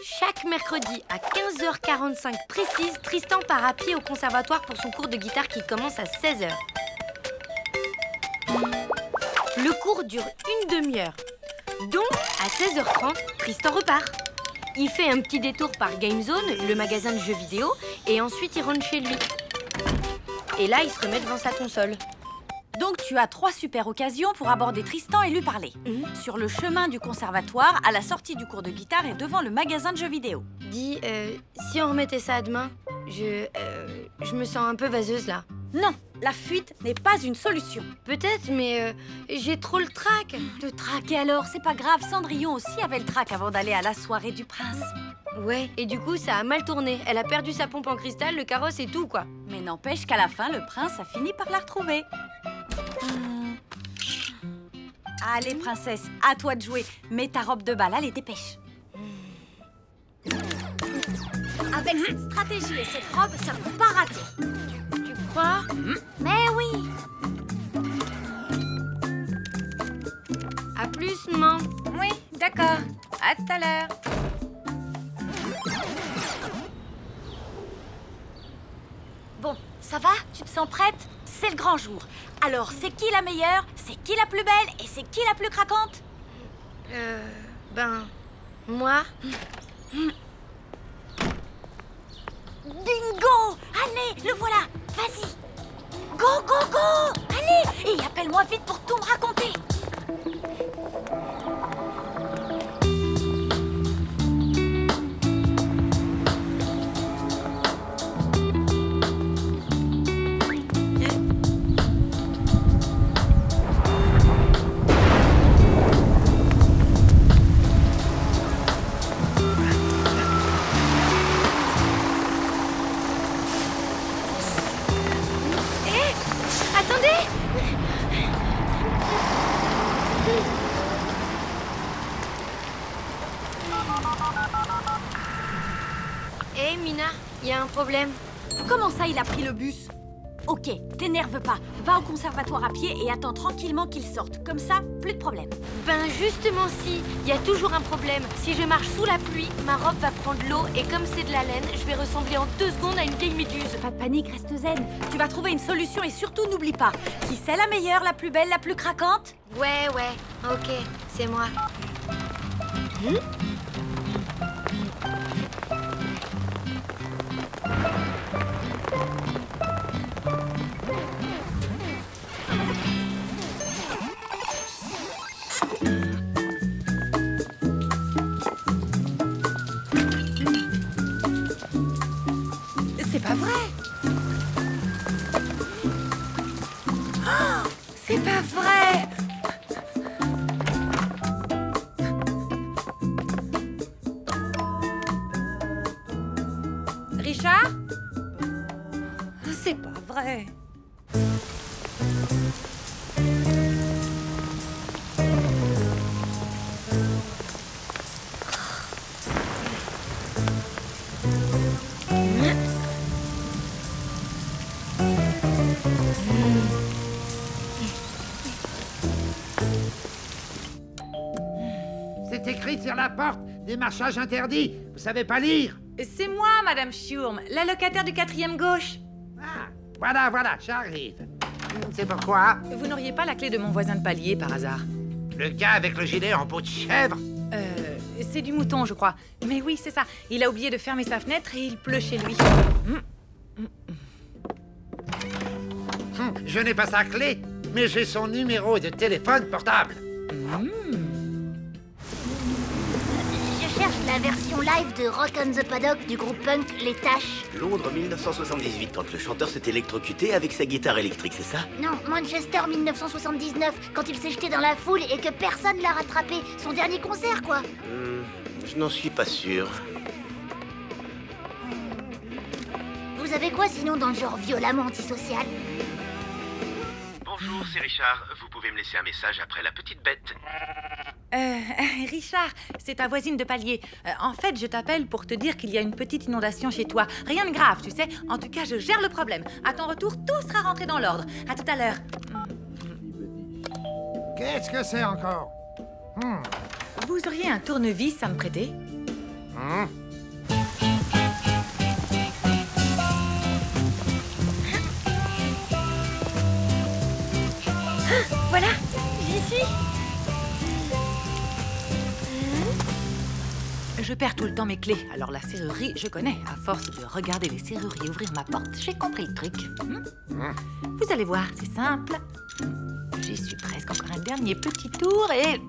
Chaque mercredi à 15h45 précise, Tristan part à pied au conservatoire pour son cours de guitare qui commence à 16h. Le cours dure une demi-heure. Donc, à 16h30, Tristan repart. Il fait un petit détour par GameZone, le magasin de jeux vidéo, et ensuite il rentre chez lui. Et là, il se remet devant sa console. Donc tu as 3 super occasions pour aborder Tristan et lui parler. Sur le chemin du conservatoire, à la sortie du cours de guitare et devant le magasin de jeux vidéo. Dis, si on remettait ça à demain, je me sens un peu vaseuse là. Non, la fuite n'est pas une solution. Peut-être, mais j'ai trop le trac. Te traquer alors, c'est pas grave. Cendrillon aussi avait le trac avant d'aller à la soirée du prince. Ouais, et du coup, ça a mal tourné. Elle a perdu sa pompe en cristal, le carrosse et tout, quoi. Mais n'empêche qu'à la fin, le prince a fini par la retrouver. Allez, princesse, à toi de jouer. Mets ta robe de bal, allez, dépêche. Avec cette stratégie et cette robe, ça ne peut pas rater. Tu crois? Mais oui. À plus, maman. Oui, d'accord. À tout à l'heure. Bon, ça va? Tu te sens prête? C'est le grand jour. Alors, c'est qui la meilleure? C'est qui la plus belle? Et c'est qui la plus craquante? Moi. Bingo! Allez, le voilà! Vas-y! Go, go, go! Allez! Et appelle-moi vite pour tout me raconter! Hé, Mina, il y a un problème. Comment ça, il a pris le bus? Ok, t'énerve pas. Va au conservatoire à pied et attends tranquillement qu'il sorte. Comme ça, plus de problème. Ben justement si, il y a toujours un problème. Si je marche sous la pluie, ma robe va prendre l'eau et comme c'est de la laine, je vais ressembler en 2 secondes à une vieille méduse. Pas de panique, reste zen. Tu vas trouver une solution et surtout n'oublie pas. Qui c'est la meilleure, la plus belle, la plus craquante? Ouais, ok, c'est moi. C'est pas vrai. Oh, c'est pas vrai. Richard? C'est pas vrai. C'est écrit sur la porte, démarchage interdit. Vous savez pas lire? C'est moi, Madame Schurm, la locataire du 4e gauche. Ah, voilà, j'arrive. C'est pourquoi? Vous n'auriez pas la clé de mon voisin de palier, par hasard? Le gars avec le gilet en peau de chèvre? C'est du mouton, je crois. Mais oui, c'est ça. Il a oublié de fermer sa fenêtre et il pleut chez lui. Je n'ai pas sa clé, mais j'ai son numéro de téléphone portable. Je cherche la version live de Rock on the Paddock du groupe punk Les Taches. Londres 1978, quand le chanteur s'est électrocuté avec sa guitare électrique, c'est ça? Non, Manchester 1979, quand il s'est jeté dans la foule et que personne l'a rattrapé. Son dernier concert, quoi. Je n'en suis pas sûr. Vous avez quoi sinon dans le genre violemment antisocial? Bonjour, c'est Richard. Vous pouvez me laisser un message après la petite bête. Richard, c'est ta voisine de palier. En fait, je t'appelle pour te dire qu'il y a une petite inondation chez toi. Rien de grave, tu sais. En tout cas, je gère le problème. À ton retour, tout sera rentré dans l'ordre. À tout à l'heure. Qu'est-ce que c'est encore? Vous auriez un tournevis à me prêter? Voilà, j'y suis. Je perds tout le temps mes clés, alors la serrurerie, je connais. À force de regarder les serruriers ouvrir ma porte, j'ai compris le truc. Vous allez voir, c'est simple. J'y suis presque, encore un dernier petit tour et...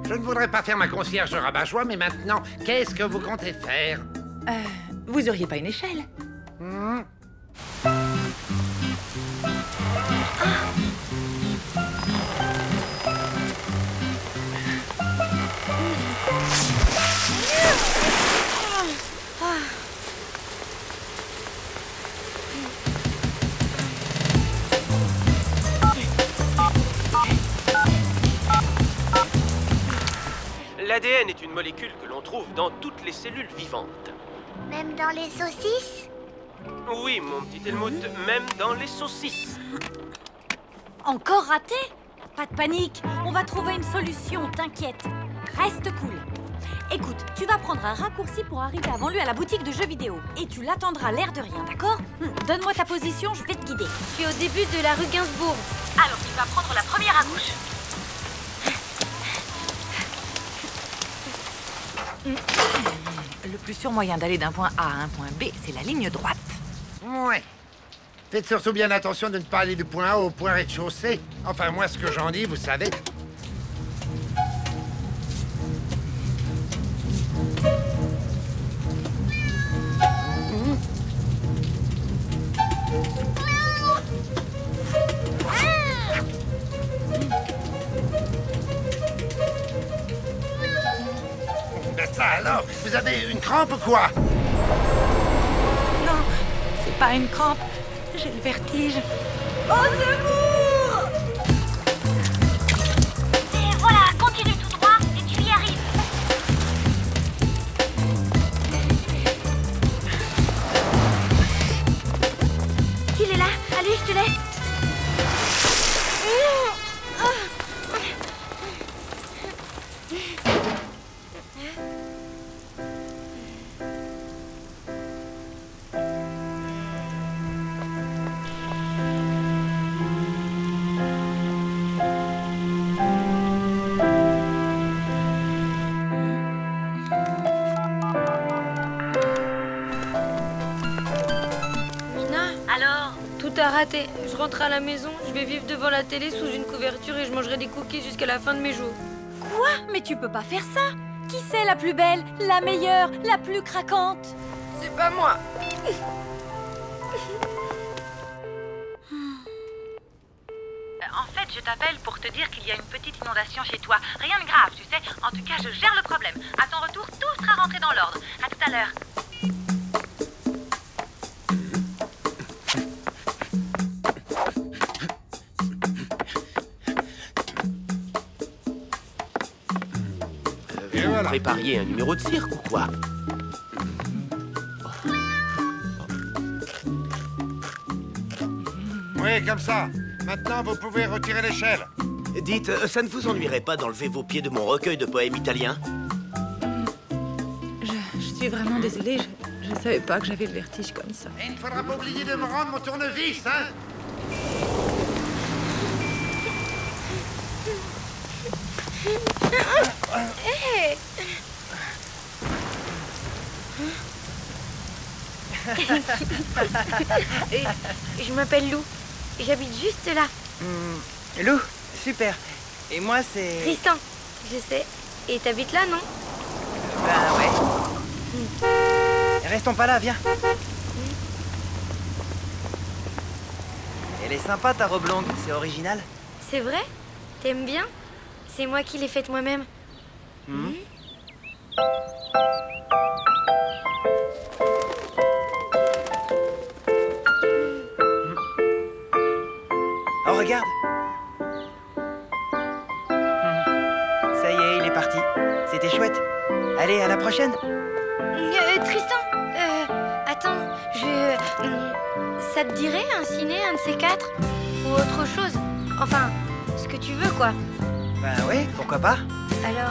Je ne voudrais pas faire ma concierge rabat-joie, mais maintenant, qu'est-ce que vous comptez faire? Vous auriez pas une échelle? L'ADN est une molécule que l'on trouve dans toutes les cellules vivantes. Même dans les saucisses? Oui, mon petit Helmut, même dans les saucisses. Encore raté? Pas de panique, on va trouver une solution, t'inquiète. Reste cool. Écoute, tu vas prendre un raccourci pour arriver avant lui à la boutique de jeux vidéo. Et tu l'attendras l'air de rien, d'accord? Donne-moi ta position, je vais te guider. Je suis au début de la rue Gainsbourg. Alors, tu vas prendre la première à gauche. Le plus sûr moyen d'aller d'un point A à un point B, c'est la ligne droite. Ouais. Faites surtout bien attention de ne pas aller du point A au point rez-de-chaussée. Enfin, moi, ce que j'en dis, vous savez. Ben ça alors, vous avez une crampe ou quoi? Non, c'est pas une crampe. J'ai le vertige. Et voilà, continue tout droit et tu y arrives. Il est là. Allez, je te laisse. Mina, Alors? tout a raté. Je rentre à la maison, je vais vivre devant la télé sous une couverture et je mangerai des cookies jusqu'à la fin de mes jours. Quoi? Mais tu peux pas faire ça. Qui c'est la plus belle, la meilleure, la plus craquante? C'est pas moi. En fait, je t'appelle pour te dire qu'il y a une petite inondation chez toi. Rien de grave, tu sais. En tout cas, je gère le problème. À ton retour, tout sera rentré dans l'ordre. À tout à l'heure. Et voilà. Prépariez un numéro de cirque ou quoi? Oui, comme ça. Maintenant, vous pouvez retirer l'échelle. Dites, ça ne vous ennuierait pas d'enlever vos pieds de mon recueil de poèmes italiens? Je suis vraiment désolée. Je savais pas que j'avais le vertige comme ça. Et il ne faudra pas oublier de me rendre mon tournevis, hein? Je m'appelle Lou. J'habite juste là. Lou, super. Et moi, c'est... Tristan, je sais. Et t'habites là, non? Ben ouais. Restons pas là, viens. Elle est sympa ta robe longue, c'est original. C'est vrai? T'aimes bien? C'est moi qui l'ai faite moi-même. Oh, regarde. Ça y est, il est parti. C'était chouette. Allez, à la prochaine. Tristan, attends, ça te dirait un ciné, un de ces quatre? Ou autre chose? Enfin, ce que tu veux, quoi. Bah ouais, pourquoi pas? Alors,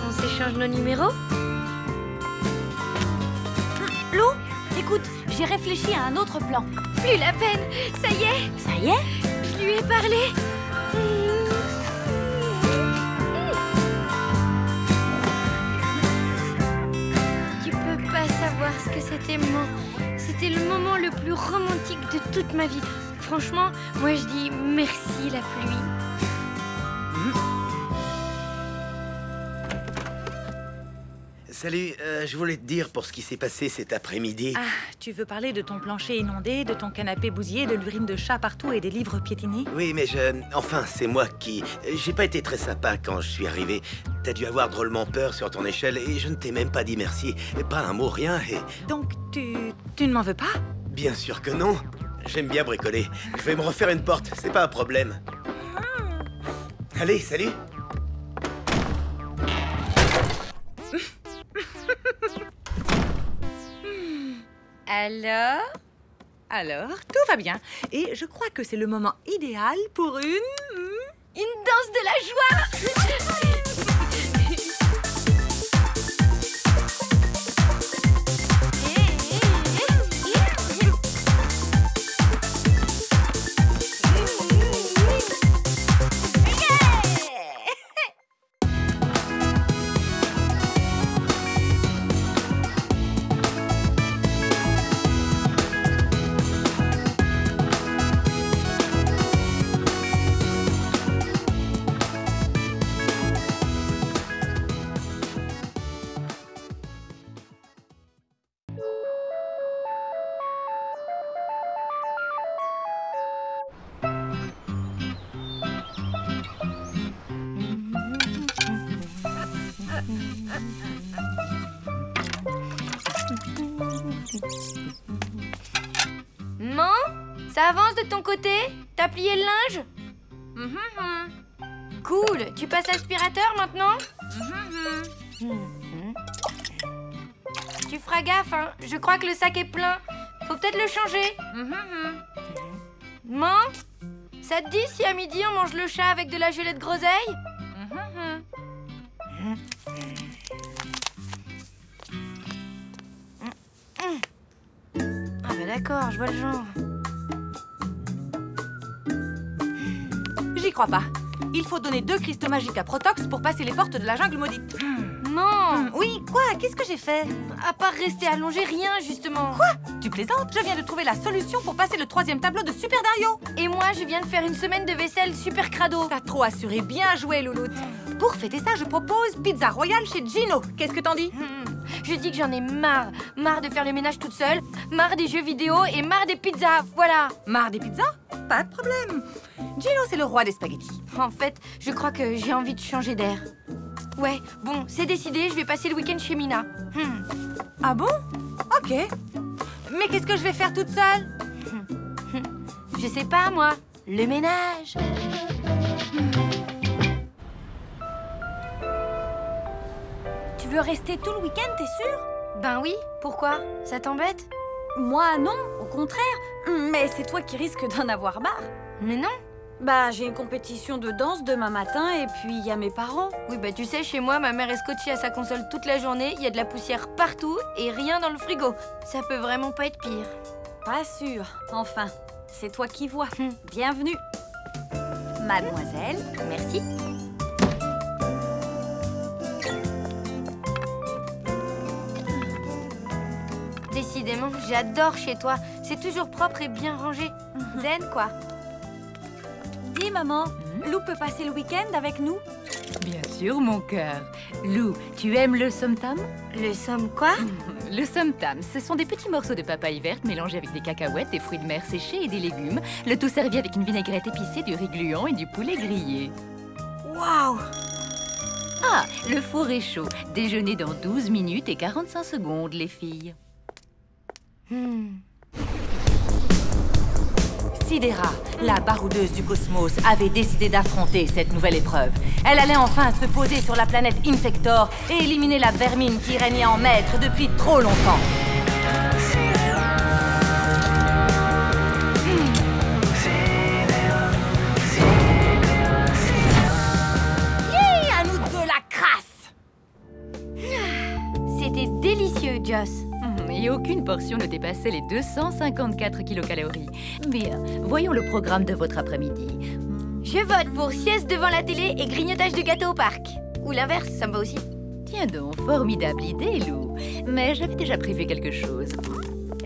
on s'échange nos numéros? Lou, écoute, j'ai réfléchi à un autre plan. Plus la peine, ça y est, Ça y est? je lui ai parlé. Tu peux pas savoir ce que c'était C'était le moment le plus romantique de toute ma vie. Franchement, moi je dis merci la pluie. Salut, je voulais te dire pour ce qui s'est passé cet après-midi. Ah, tu veux parler de ton plancher inondé, de ton canapé bousillé, de l'urine de chat partout et des livres piétinés? Oui, mais enfin, c'est moi qui... J'ai pas été très sympa quand je suis arrivé. T'as dû avoir drôlement peur sur ton échelle et je ne t'ai même pas dit merci. Pas un mot, rien et... Donc, tu ne m'en veux pas? Bien sûr que non. J'aime bien bricoler. Je vais me refaire une porte, c'est pas un problème. Allez, salut. Alors, tout va bien. Et je crois que c'est le moment idéal pour une danse de la joie. Maman, ça avance de ton côté? T'as plié le linge? Cool, tu passes l'aspirateur maintenant? Tu feras gaffe, hein. Je crois que le sac est plein. Faut peut-être le changer. Maman, ça te dit si à midi on mange le chat avec de la gelée de groseille? Ah bah d'accord, je vois le genre. J'y crois pas. Il faut donner 2 cristaux magiques à Protox pour passer les portes de la jungle maudite. Maman, Oui, quoi? Qu'est-ce que j'ai fait? à part rester allongé, rien justement. Quoi? Tu plaisantes? Je viens de trouver la solution pour passer le 3e tableau de Super Dario. Et moi, je viens de faire une semaine de vaisselle super crado. T'as trop assuré, bien joué, Louloute. Pour fêter ça, je propose pizza royale chez Gino. Qu'est-ce que t'en dis? Je dis que j'en ai marre. Marre de faire le ménage toute seule, marre des jeux vidéo et marre des pizzas, voilà. Marre des pizzas? Pas de problème. Gino, c'est le roi des spaghettis. En fait, je crois que j'ai envie de changer d'air. Ouais, bon, c'est décidé, je vais passer le week-end chez Mina. Ah bon? Ok. Mais qu'est-ce que je vais faire toute seule? Je sais pas, moi. Le ménage. Tu veux rester tout le week-end, t'es sûr? Ben oui, pourquoi? Ça t'embête? Moi, non, au contraire. Mais c'est toi qui risques d'en avoir marre. Mais non. Bah, j'ai une compétition de danse demain matin et puis il y a mes parents. Oui, bah tu sais, chez moi, ma mère est scotchée à sa console toute la journée, il y a de la poussière partout et rien dans le frigo. Ça peut vraiment pas être pire. Pas sûr. Enfin, c'est toi qui vois. Bienvenue. Mademoiselle. Merci. Décidément, j'adore chez toi. C'est toujours propre et bien rangé. Zen, quoi. Dis, maman, Lou peut passer le week-end avec nous? Bien sûr, mon cœur. Lou, tu aimes le somtam? Le somme quoi? Le somtam, ce sont des petits morceaux de papaye verte mélangés avec des cacahuètes, des fruits de mer séchés et des légumes. Le tout servi avec une vinaigrette épicée, du riz gluant et du poulet grillé. Waouh! Ah, le four est chaud. Déjeuner dans 12 minutes et 45 secondes, les filles. Sidera, la baroudeuse du cosmos, avait décidé d'affronter cette nouvelle épreuve. Elle allait enfin se poser sur la planète Infector et éliminer la vermine qui régnait en maître depuis trop longtemps. portion ne dépassait les 254 kilocalories. Bien, voyons le programme de votre après-midi. Je vote pour sieste devant la télé et grignotage de gâteau au parc. Ou l'inverse, ça me va aussi. Tiens donc, formidable idée, Lou. Mais j'avais déjà prévu quelque chose.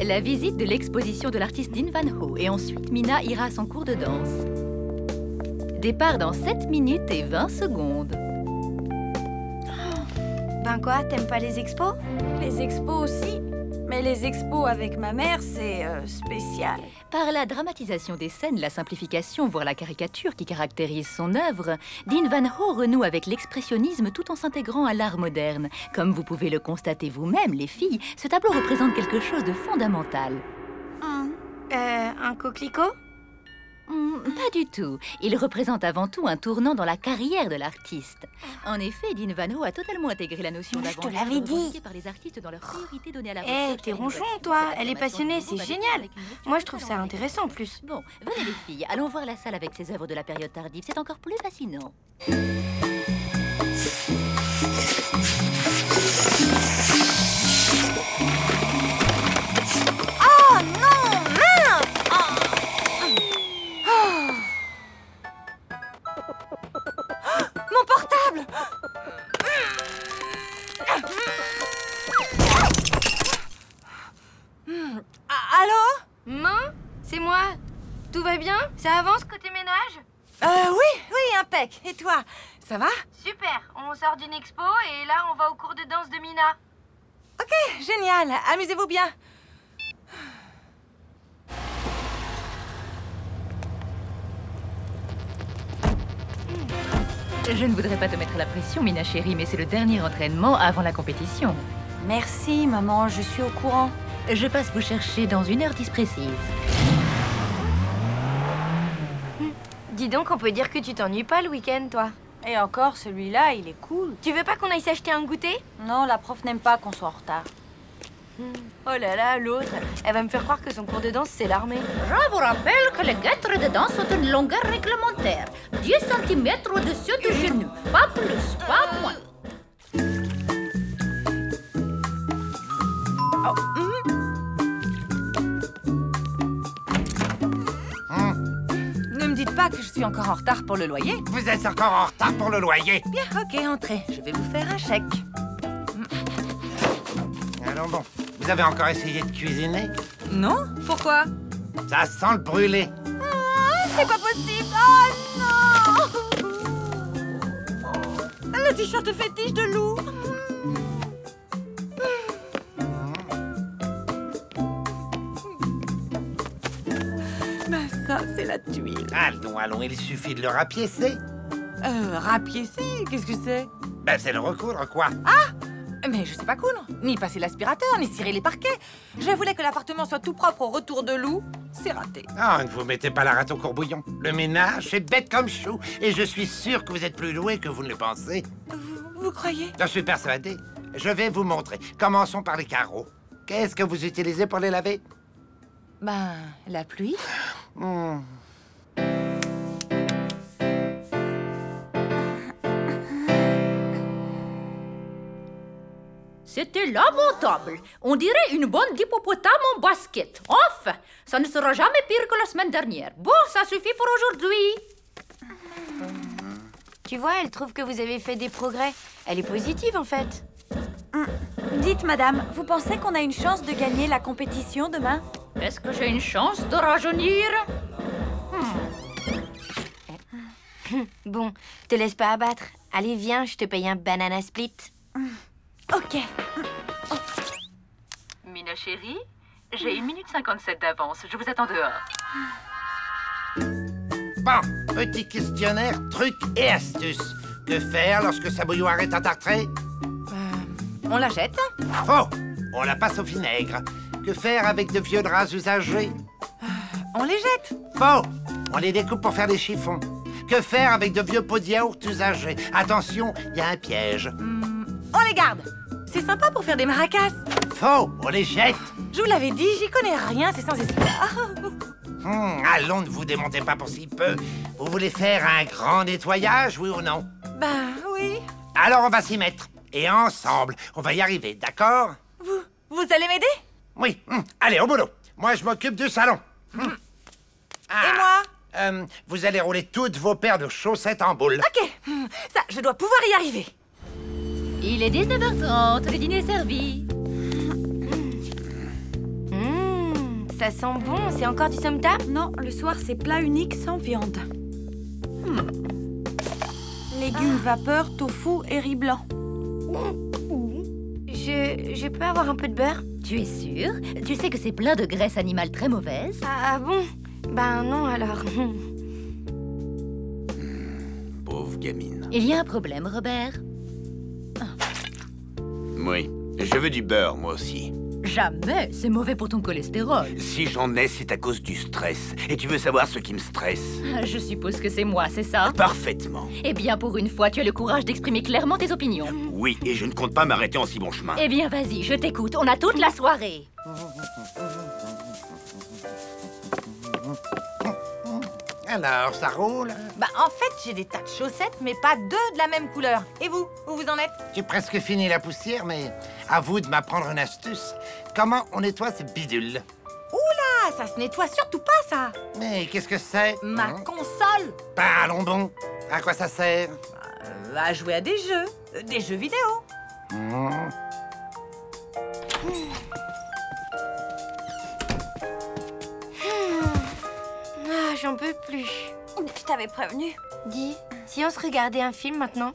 La visite de l'exposition de l'artiste Dean Van Ho. Et ensuite, Mina ira à son cours de danse. Départ dans 7 minutes et 20 secondes. Ben quoi, t'aimes pas les expos? Les expos aussi. Mais les expos avec ma mère, c'est spécial. Par la dramatisation des scènes, la simplification, voire la caricature qui caractérise son œuvre, Dean Van Ho renoue avec l'expressionnisme tout en s'intégrant à l'art moderne. Comme vous pouvez le constater vous-même, les filles, ce tableau représente quelque chose de fondamental. Un coquelicot? Pas du tout. Il représente avant tout un tournant dans la carrière de l'artiste. En effet, Dean Van Ho a totalement intégré la notion Je te d'avant-garde l'avais dit. revendiquée par les artistes dans leur priorité donnée à la Eh, recherche t'es et à ronchon, l'innovation. toi. Cette Elle est affirmation passionnée, du c'est groupe génial. avec une notion Moi, je trouve ça dans intéressant en plus. Bon, venez les filles, allons voir la salle avec ses œuvres de la période tardive. C'est encore plus fascinant. Oh non, mince! Mon portable! Allô? Maman, c'est moi. Tout va bien? Ça avance côté ménage? Oui, impec. Et toi, ça va? Super, on sort d'une expo et là on va au cours de danse de Mina. Ok, génial. Amusez-vous bien. Je ne voudrais pas te mettre la pression, Mina chérie, mais c'est le dernier entraînement avant la compétition. Merci, maman, je suis au courant. Je passe vous chercher dans 1h10 précise. Dis donc, on peut dire que tu t'ennuies pas le week-end, toi. Et encore, celui-là, il est cool. Tu veux pas qu'on aille s'acheter un goûter? Non, la prof n'aime pas qu'on soit en retard. Oh là là, l'autre, elle va me faire croire que son cours de danse, c'est l'armée. Je vous rappelle que les guêtres de danse ont une longueur réglementaire. 10 cm au-dessus du genou. Pas plus, pas moins. Ne me dites pas que je suis encore en retard pour le loyer. Vous êtes encore en retard pour le loyer. Bien, ok, entrez. Je vais vous faire un chèque. Alors bon, vous avez encore essayé de cuisiner? Non? Pourquoi? Ça sent le brûlé. C'est pas possible. Oh non! Le t-shirt fétiche de Lou. Ben ça, c'est la tuile. Allons, allons, il suffit de le rapiécer. Rapiécer? Qu'est-ce que c'est? Ben, c'est le recoudre, quoi. Mais je sais pas coudre. Ni passer l'aspirateur, ni cirer les parquets. Je voulais que l'appartement soit tout propre au retour de Lou. C'est raté. Ah, ne vous mettez pas la rate au courbouillon. Le ménage, c'est bête comme chou. Et je suis sûr que vous êtes plus doué que vous ne le pensez. Vous croyez? J'en suis persuadé. Je vais vous montrer. Commençons par les carreaux. Qu'est-ce que vous utilisez pour les laver? Ben, la pluie. C'était lamentable. On dirait une bande d'hippopotames en basket. Enfin, ça ne sera jamais pire que la semaine dernière. Bon, ça suffit pour aujourd'hui. Tu vois, elle trouve que vous avez fait des progrès. Elle est positive, en fait. Dites, madame, vous pensez qu'on a une chance de gagner la compétition demain? Est-ce que j'ai une chance de rajeunir? Bon, te laisse pas abattre. Allez, viens, je te paye un banana split. Ok. Mina chérie, j'ai 1 minute 57 d'avance. Je vous attends dehors. Bon, petit questionnaire, trucs et astuces. Que faire lorsque sa bouilloire est entartrée? On la jette? Faux! On la passe au vinaigre. Que faire avec de vieux draps usagés? On les jette. Faux! On les découpe pour faire des chiffons. Que faire avec de vieux pots de yaourt usagés? Attention, il y a un piège. On les garde. C'est sympa pour faire des maracas. Faux! On les jette. Je vous l'avais dit, j'y connais rien, c'est sans espoir. Allons, ne vous démontez pas pour si peu. Vous voulez faire un grand nettoyage, oui ou non? Ben oui. Alors on va s'y mettre. Et ensemble, on va y arriver, d'accord? Vous allez m'aider? Oui. Allez, au boulot. Moi, je m'occupe du salon. Et moi? Vous allez rouler toutes vos paires de chaussettes en boule. Ok, ça, je dois pouvoir y arriver. Il est 19h30, le dîner est servi. Ça sent bon, c'est encore du somtam? Non, le soir, c'est plat unique sans viande. Légumes vapeur, tofu et riz blanc. Je peux avoir un peu de beurre? Tu es sûr? Tu sais que c'est plein de graisse animale très mauvaise? Ah bon? Ben non alors. Pauvre gamine. Il y a un problème, Robert? Oui, je veux du beurre, moi aussi. Jamais, c'est mauvais pour ton cholestérol. Si j'en ai, c'est à cause du stress. Et tu veux savoir ce qui me stresse? Je suppose que c'est moi, c'est ça? Parfaitement. Eh bien, pour une fois, tu as le courage d'exprimer clairement tes opinions. Oui, et je ne compte pas m'arrêter en si bon chemin. Eh bien, vas-y, je t'écoute, on a toute la soirée. Alors, ça roule? Bah, en fait, j'ai des tas de chaussettes, mais pas deux de la même couleur. Et vous, où vous en êtes? J'ai presque fini la poussière, mais à vous de m'apprendre une astuce. Comment on nettoie ces bidules? Oula, ça se nettoie surtout pas, ça. Mais qu'est-ce que c'est? Ma console. Parlons bon. À quoi ça sert? À jouer à des jeux vidéo. Ah, j'en peux plus. Je t'avais prévenu. Dis, si on se regardait un film maintenant?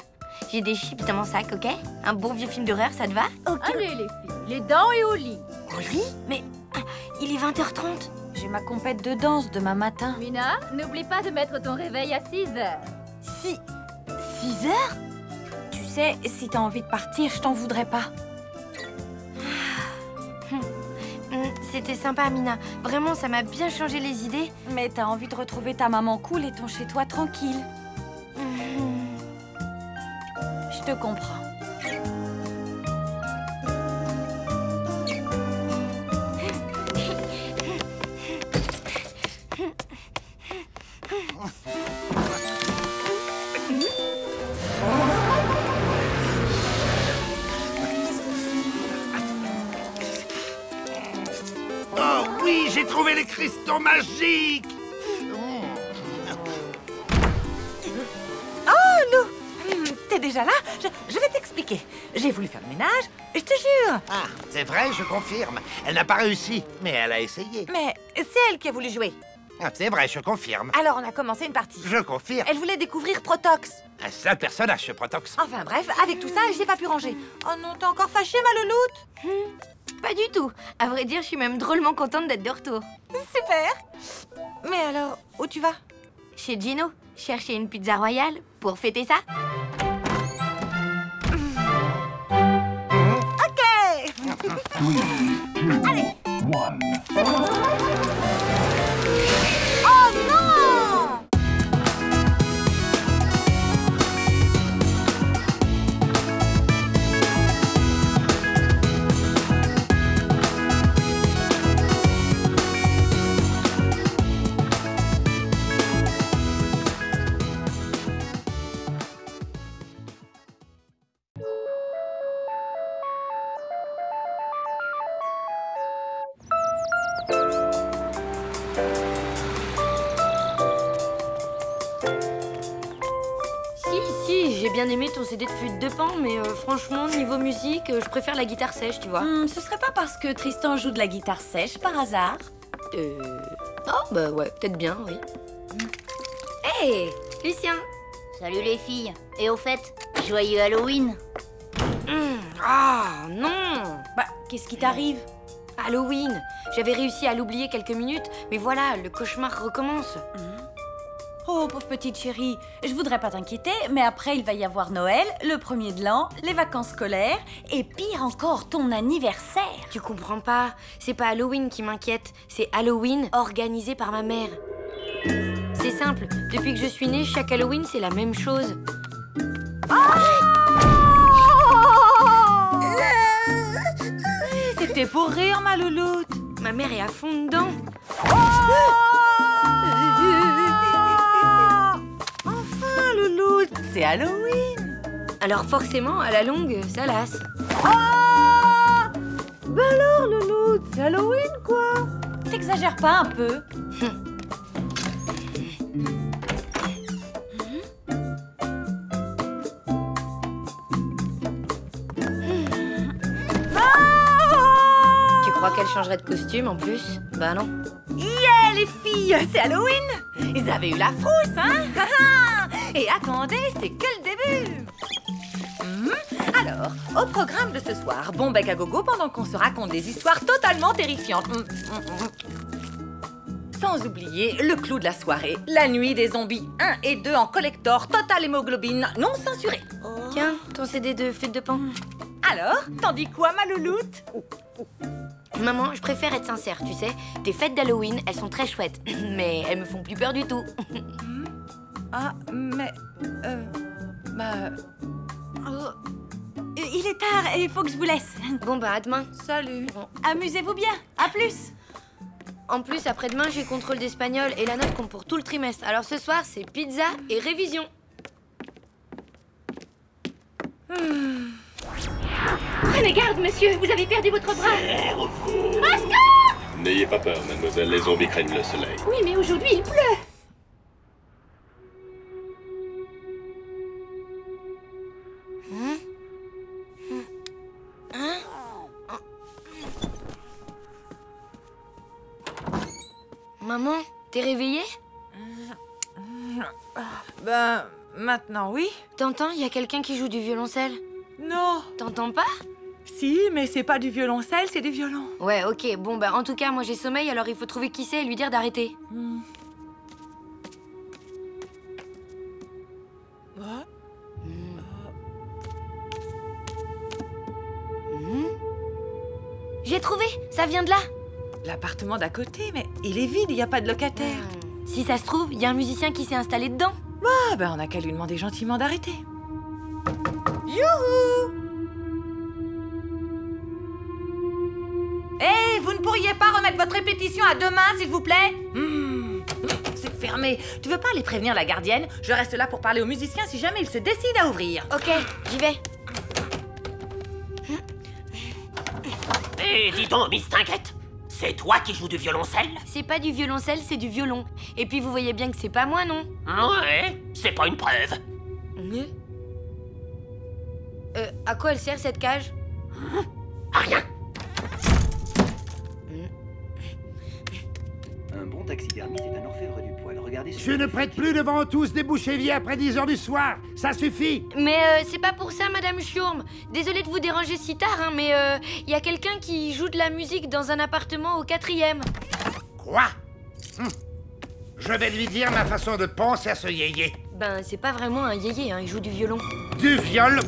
J'ai des chips dans mon sac, ok? Un bon vieux film d'horreur, ça te va? Allez, les filles, les dents et au lit. Au lit? Mais il est 20h30. J'ai ma compète de danse demain matin. Mina, n'oublie pas de mettre ton réveil à 6h. 6 heures? Tu sais, si t'as envie de partir, je t'en voudrais pas. C'était sympa, Mina. Vraiment, ça m'a bien changé les idées. Mais t'as envie de retrouver ta maman cool et ton chez-toi tranquille. Je te comprends. Oh oui, j'ai trouvé les cristaux magiques! Oh, Lou, t'es déjà là? Je vais t'expliquer. J'ai voulu faire le ménage, je te jure. Ah, c'est vrai, je confirme. Elle n'a pas réussi, mais elle a essayé. Mais c'est elle qui a voulu jouer. Ah, c'est vrai, je confirme. Alors on a commencé une partie. Je confirme. Elle voulait découvrir Protox. Un seul personnage, ce Protox. Enfin bref, avec tout ça, j'ai pas pu ranger. Oh non, t'es encore fâchée, ma louloute? Pas du tout. À vrai dire, je suis même drôlement contente d'être de retour. Super. Mais alors, où tu vas? Chez Gino, chercher une pizza royale pour fêter ça. Ok. Allez. C'est bon. Oh non! Si, j'ai bien aimé ton CD de flûte de pan, mais franchement, niveau musique, je préfère la guitare sèche, tu vois. Ce serait pas parce que Tristan joue de la guitare sèche par hasard? Oh, bah ouais, peut-être bien, oui. Hé, Lucien. Salut les filles. Et au fait, joyeux Halloween. Ah, non. Bah, qu'est-ce qui t'arrive? Halloween. J'avais réussi à l'oublier quelques minutes, mais voilà, le cauchemar recommence. Oh, pauvre petite chérie, je voudrais pas t'inquiéter, mais après, il va y avoir Noël, le 1er de l'an, les vacances scolaires, et pire encore, ton anniversaire. Tu comprends pas, c'est pas Halloween qui m'inquiète, c'est Halloween organisé par ma mère. C'est simple, depuis que je suis née, chaque Halloween, c'est la même chose. C'était pour rire, ma louloute. Ma mère est à fond dedans. Enfin, louloute, c'est Halloween. Alors forcément, à la longue, ça lasse. Bah alors, Louloute, c'est Halloween, quoi. T'exagères pas un peu? Tu crois qu'elle changerait de costume en plus? Bah non. Yeah, les filles, c'est Halloween. Ils avaient eu la frousse, hein. Et attendez, c'est que le début. Alors, au programme de ce soir, bon bec à gogo pendant qu'on se raconte des histoires totalement terrifiantes. Sans oublier le clou de la soirée, la nuit des zombies 1 et 2 en collector, total hémoglobine, non censuré. Tiens, ton CD de fête de pan. Alors, t'en dis quoi, ma louloute? Maman, je préfère être sincère, tu sais. Tes fêtes d'Halloween, elles sont très chouettes, mais elles me font plus peur du tout. Ah, mais... Il est tard et il faut que je vous laisse. Bon bah à demain. Salut. Amusez-vous bien. À plus. En plus, après-demain, j'ai contrôle d'espagnol et la note compte pour tout le trimestre. Alors ce soir, c'est pizza et révision. Prenez garde, monsieur, vous avez perdu votre bras. N'ayez pas peur, mademoiselle, les zombies craignent le soleil. Oui, mais aujourd'hui, il pleut. Maman, t'es réveillée? Ben, maintenant, oui. T'entends, il y a quelqu'un qui joue du violoncelle. Non. T'entends pas? Si, mais c'est pas du violoncelle, c'est du violon. Ouais, ok. Bon, bah en tout cas, moi j'ai sommeil, alors il faut trouver qui c'est et lui dire d'arrêter. J'ai trouvé, ça vient de là. L'appartement d'à côté, mais il est vide, il n'y a pas de locataire. Si ça se trouve, il y a un musicien qui s'est installé dedans. Ah, ben on n'a qu'à lui demander gentiment d'arrêter. Youhou! Hé, vous ne pourriez pas remettre votre répétition à demain, s'il vous plaît? C'est fermé. Tu veux pas aller prévenir la gardienne? Je reste là pour parler aux musiciens si jamais ils se décident à ouvrir. Ok, j'y vais. Hé, dis donc, Miss Tinguette, c'est toi qui joues du violoncelle? C'est pas du violoncelle, c'est du violon. Et puis vous voyez bien que c'est pas moi, non? Ouais, c'est pas une preuve. À quoi elle sert cette cage? À rien. Un bon taxidermiste est un orfèvre du poil. Regardez Je ne prête plus devant tous des bouches-éviers après 10 h du soir. Ça suffit. Mais c'est pas pour ça, Madame Schurm. Désolée de vous déranger si tard, hein, mais il y a quelqu'un qui joue de la musique dans un appartement au 4e. Quoi? Je vais lui dire ma façon de penser à ce yéyé. Ben, c'est pas vraiment un yéyé, hein, il joue du violon. Du violon?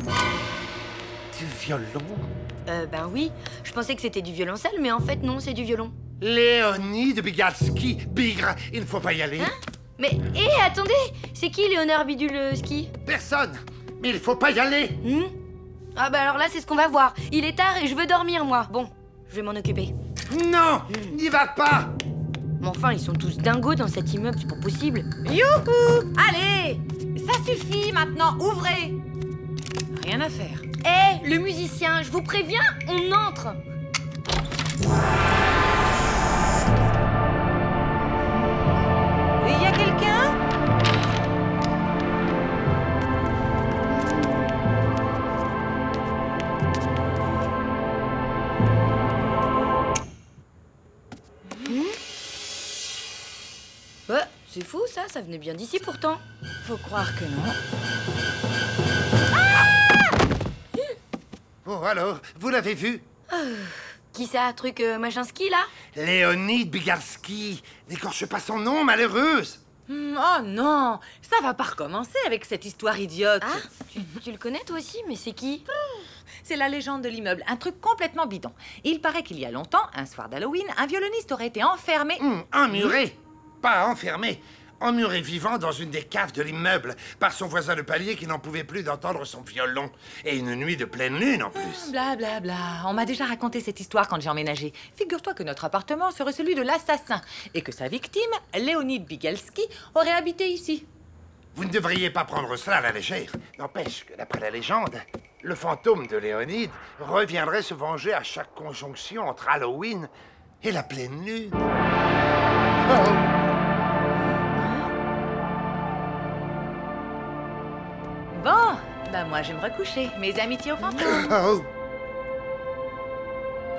Du violon? Ben oui. Je pensais que c'était du violoncelle, mais en fait, non, c'est du violon. Léonide Bigalski. Bigre, il ne faut pas y aller. Hein? Mais, hé, attendez! C'est qui Léonard Bidulski? Personne. Mais il faut pas y aller. Ah bah alors là, c'est ce qu'on va voir. Il est tard et je veux dormir, moi. Bon, je vais m'en occuper. Non, n'y va pas. Mais enfin, ils sont tous dingos dans cet immeuble, c'est pas possible. Youhou! Allez! Ça suffit maintenant, ouvrez! Rien à faire. Hé, le musicien, je vous préviens, on entre. Il y a quelqu'un? Ouais, c'est fou ça venait bien d'ici pourtant. Faut croire que non. Oh, alors, vous l'avez vu? Qui ça, truc machin ski là? Léonide Bigalski. N'écorche pas son nom, malheureuse. Oh non, ça va pas recommencer avec cette histoire idiote. Ah, tu le connais toi aussi, mais c'est qui? C'est la légende de l'immeuble, un truc complètement bidon. Il paraît qu'il y a longtemps, un soir d'Halloween, un violoniste aurait été enfermé... Emmuré. Pas enfermé. Emmuré vivant dans une des caves de l'immeuble par son voisin de palier qui n'en pouvait plus d'entendre son violon. Et une nuit de pleine lune en plus. Blablabla. Bla, bla. On m'a déjà raconté cette histoire quand j'ai emménagé. Figure-toi que notre appartement serait celui de l'assassin et que sa victime, Léonide Bigalski, aurait habité ici. Vous ne devriez pas prendre cela à la légère. N'empêche que d'après la légende, Le fantôme de Léonide reviendrait se venger à chaque conjonction entre Halloween et la pleine lune. Oh. Bon, bah moi je vais me recoucher. Mes amitiés au fantôme. Oh.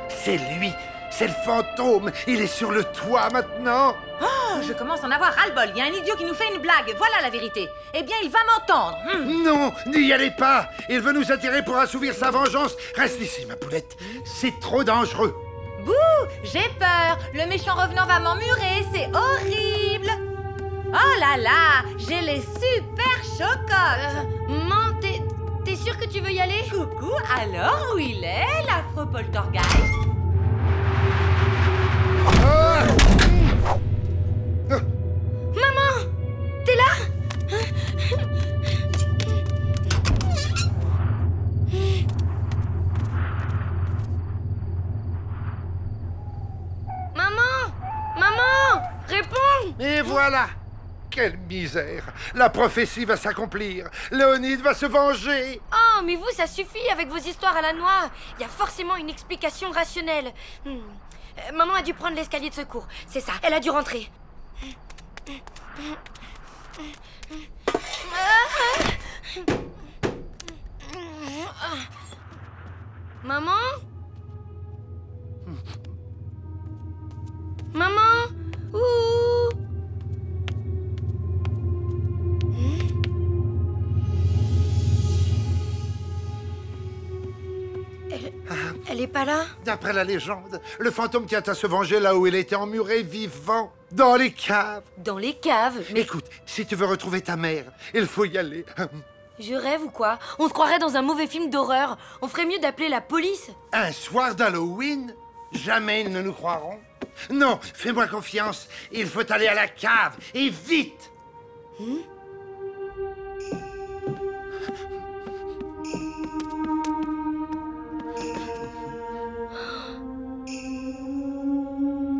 C'est lui, c'est le fantôme. Il est sur le toit maintenant. Oh, je commence à en avoir ras-le-bol. Il y a un idiot qui nous fait une blague. Voilà la vérité. Eh bien, il va m'entendre. Non, n'y allez pas. Il veut nous attirer pour assouvir sa vengeance. Reste ici, ma poulette. C'est trop dangereux. Bouh, j'ai peur. Le méchant revenant va m'emmurer. C'est horrible. Oh là là, j'ai les super chocottes. Maman, t'es sûre que tu veux y aller? Coucou, alors où il est, l'afro-poltergeist? Maman, t'es là? Maman, réponds! Et voilà. Quelle misère. La prophétie va s'accomplir. Léonide va se venger. Oh, mais vous, ça suffit avec vos histoires à la noix. Il y a forcément une explication rationnelle. Maman a dû prendre l'escalier de secours. C'est ça, elle a dû rentrer. Maman? Maman? Ouh! Elle est pas là? D'après la légende, le fantôme tient à se venger là où il était emmuré vivant, dans les caves. Dans les caves? Mais... Écoute, si tu veux retrouver ta mère, il faut y aller. Je rêve ou quoi? On se croirait dans un mauvais film d'horreur. On ferait mieux d'appeler la police. Un soir d'Halloween? Jamais ils ne nous croiront. Non, fais-moi confiance. Il faut aller à la cave, et vite.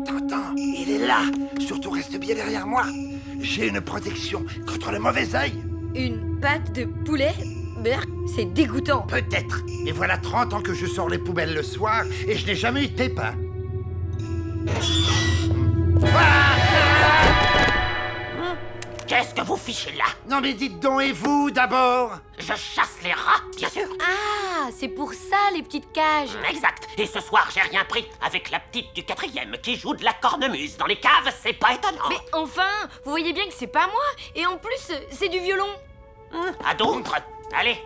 T'entends? Il est là. Surtout reste bien derrière moi. J'ai une protection contre le mauvais œil. Une pâte de poulet? Berk, c'est dégoûtant. Peut-être. Mais voilà 30 ans que je sors les poubelles le soir et je n'ai jamais eu de pépin. Qu'est-ce que vous fichez là? Non mais dites donc, et vous d'abord? Je chasse les rats, bien sûr. Ah, c'est pour ça les petites cages. Exact. Et ce soir, j'ai rien pris avec la petite du 4e qui joue de la cornemuse dans les caves, c'est pas étonnant. Mais enfin, vous voyez bien que c'est pas moi. Et en plus, c'est du violon. À d'autres. Allez,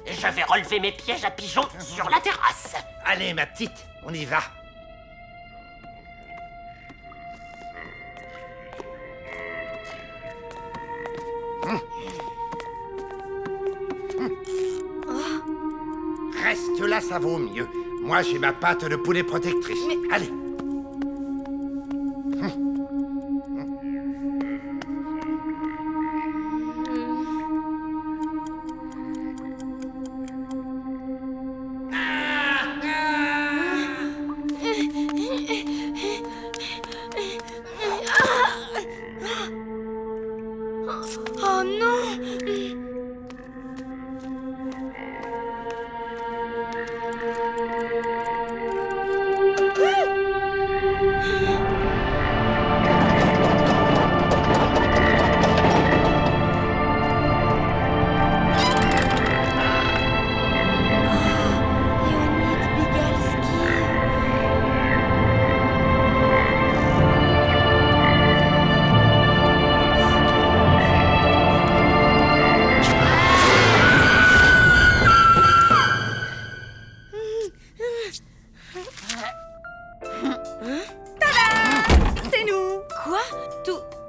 je vais relever mes pièges à pigeons sur la terrasse. Allez, ma petite, on y va. Reste là, ça vaut mieux. Moi, j'ai ma pâte de poulet protectrice. Mais... Allez. Oh non!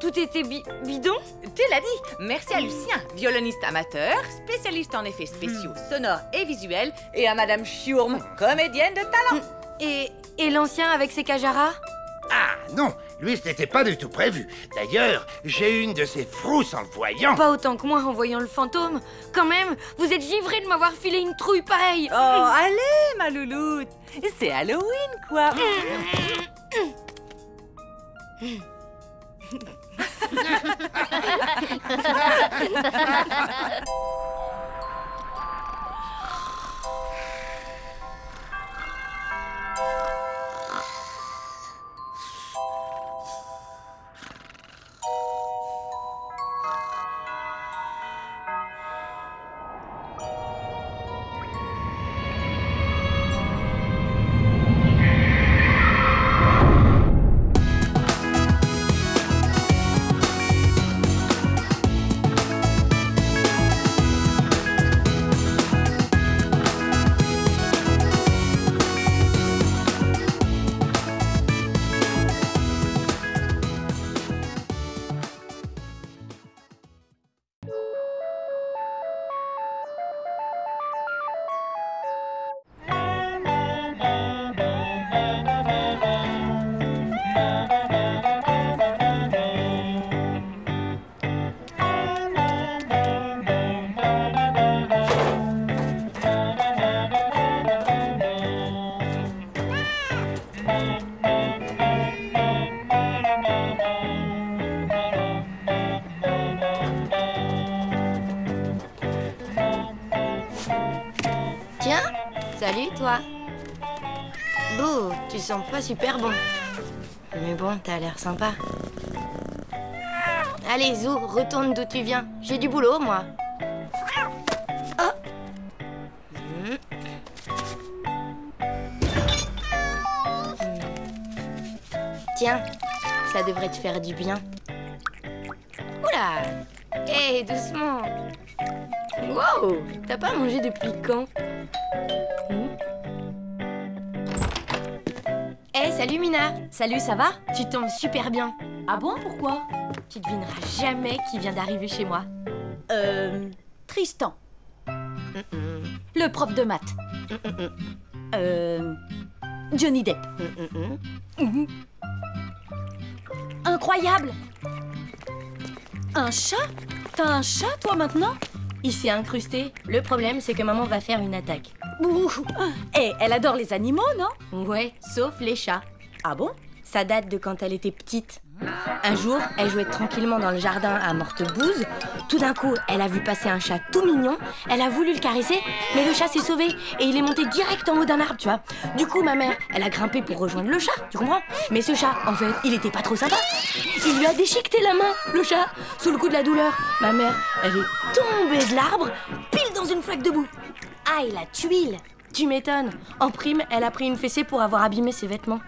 Tout était bidon? Tu l'as dit. Merci à Lucien, violoniste amateur, spécialiste en effets spéciaux sonores et visuels, et à Madame Schurm, comédienne de talent. Et l'ancien avec ses cajaras? Ah non, lui ce n'était pas du tout prévu. D'ailleurs, j'ai eu une de ses frousses en le voyant. Pas autant que moi en voyant le fantôme. Quand même, vous êtes givré de m'avoir filé une trouille pareille. Oh, allez, ma louloute. C'est Halloween, quoi. Salut, toi. Bouh, tu sens pas super bon. Mais bon, t'as l'air sympa. Allez, Zou, retourne d'où tu viens. J'ai du boulot, moi. Oh. Tiens, ça devrait te faire du bien. Oula! Hé, doucement! Wow! T'as pas mangé depuis quand? Hé, salut Mina! Salut, ça va? Tu tombes super bien. Ah bon, pourquoi? Tu devineras jamais qui vient d'arriver chez moi. Tristan. Le prof de maths. Johnny Depp. Incroyable! Un chat? T'as un chat, toi, maintenant? Il s'est incrusté. Le problème, c'est que maman va faire une attaque. Eh, elle adore les animaux, non? Ouais, sauf les chats. Ah bon? Ça date de quand elle était petite. Un jour, elle jouait tranquillement dans le jardin à Mortebouse. Tout d'un coup, elle a vu passer un chat tout mignon. Elle a voulu le caresser, mais le chat s'est sauvé et il est monté direct en haut d'un arbre, tu vois. Du coup, ma mère, elle a grimpé pour rejoindre le chat, tu comprends? Mais ce chat, en fait, il était pas trop sympa. Il lui a déchiqueté la main, le chat, sous le coup de la douleur. Ma mère, elle est tombée de l'arbre, pile dans une flaque de boue. Aïe, la tuile! Tu m'étonnes. En prime, elle a pris une fessée pour avoir abîmé ses vêtements.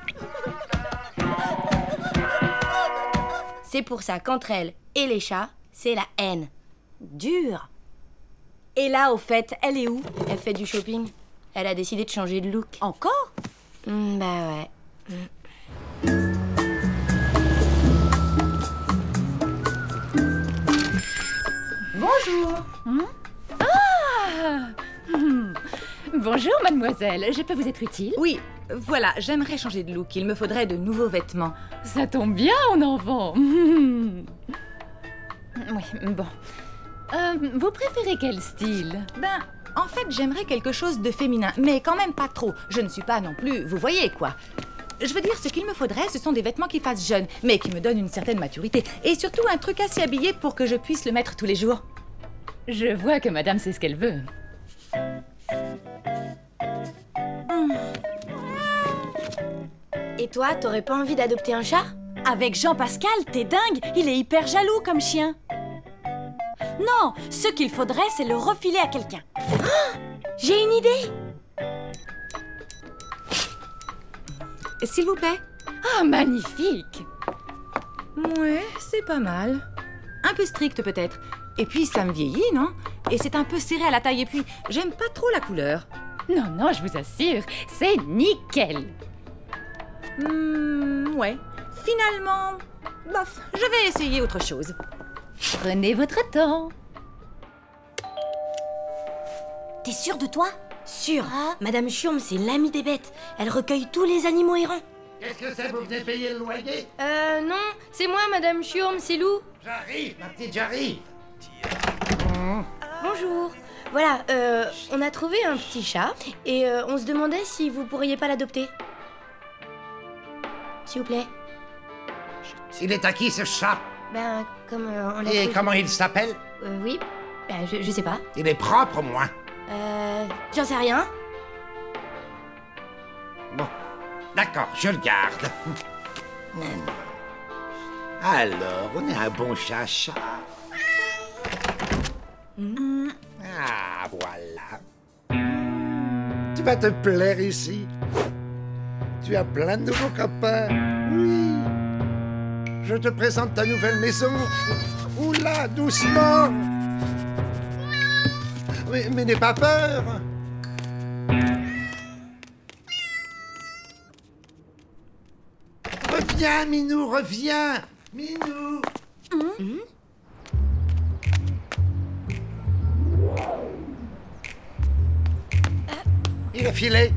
C'est pour ça qu'entre elle et les chats, c'est la haine. Dur. Et là, au fait, elle est où? Elle fait du shopping. Elle a décidé de changer de look. Encore? Bah ouais. Bonjour. Bonjour, mademoiselle. Je peux vous être utile? Oui, voilà, j'aimerais changer de look. Il me faudrait de nouveaux vêtements. Ça tombe bien, on en vend. Oui, bon. Vous préférez quel style? Ben, en fait, j'aimerais quelque chose de féminin, mais quand même pas trop. Je ne suis pas non plus, vous voyez quoi. Je veux dire, ce qu'il me faudrait, ce sont des vêtements qui fassent jeune, mais qui me donnent une certaine maturité. Et surtout, un truc assez habillé pour que je puisse le mettre tous les jours. Je vois que madame sait ce qu'elle veut. Et toi, t'aurais pas envie d'adopter un chat? Avec Jean-Pascal, t'es dingue. Il est hyper jaloux comme chien. Non, ce qu'il faudrait, c'est le refiler à quelqu'un. Oh, j'ai une idée. S'il vous plaît. Ah, magnifique. Ouais, c'est pas mal. Un peu strict peut-être. Et puis ça me vieillit, non? Et c'est un peu serré à la taille. Et puis, j'aime pas trop la couleur. Non, non, je vous assure, c'est nickel. Ouais. Finalement, bof, je vais essayer autre chose. Prenez votre temps. T'es sûre de toi? Sûre. Madame Churm, c'est l'amie des bêtes. Elle recueille tous les animaux errants. Qu'est-ce que c'est? Vous venez payer le loyer? Non, c'est moi, Madame Churm, c'est Lou. J'arrive, ma petite, j'arrive. Bonjour. Voilà, on a trouvé un petit chat et on se demandait si vous pourriez pas l'adopter. S'il vous plaît. Il est à qui, ce chat? Ben, comme on l'a Et trouvé... comment il s'appelle? Oui, ben, je sais pas. Il est propre, au moins. J'en sais rien. Bon, d'accord, je le garde. Alors, on est un bon chat-chat. Ah, voilà. Tu vas te plaire ici. Tu as plein de nouveaux copains. Oui. Je te présente ta nouvelle maison. Oula, doucement. Mais n'aie pas peur. Reviens, Minou, reviens. Minou. Il a filé.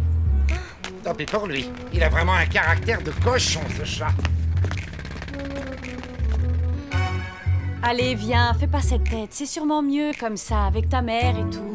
Tant pis pour lui. Il a vraiment un caractère de cochon, ce chat. Allez, viens, fais pas cette tête. C'est sûrement mieux comme ça, avec ta mère et tout.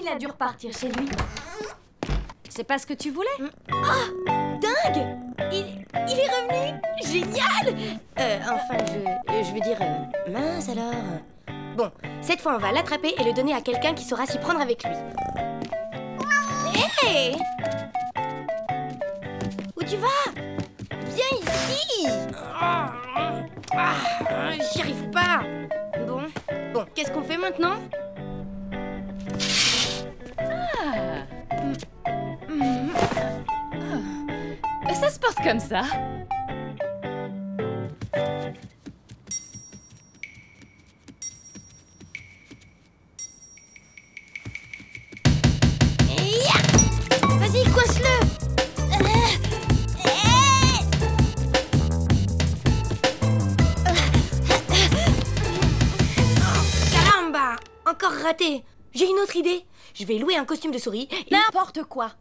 il a dû repartir chez lui. C'est pas ce que tu voulais? Oh, dingue! Il est revenu! Génial! Enfin, je veux dire... mince alors... Bon, cette fois on va l'attraper et le donner à quelqu'un qui saura s'y prendre avec lui. Hé! Où tu vas? Viens ici! J'y arrive pas! Bon, qu'est-ce qu'on fait maintenant? Ça se porte comme ça. Vas-y, coince-le! Caramba! Encore raté! J'ai une autre idée. Je vais louer un costume de souris. N'importe quoi.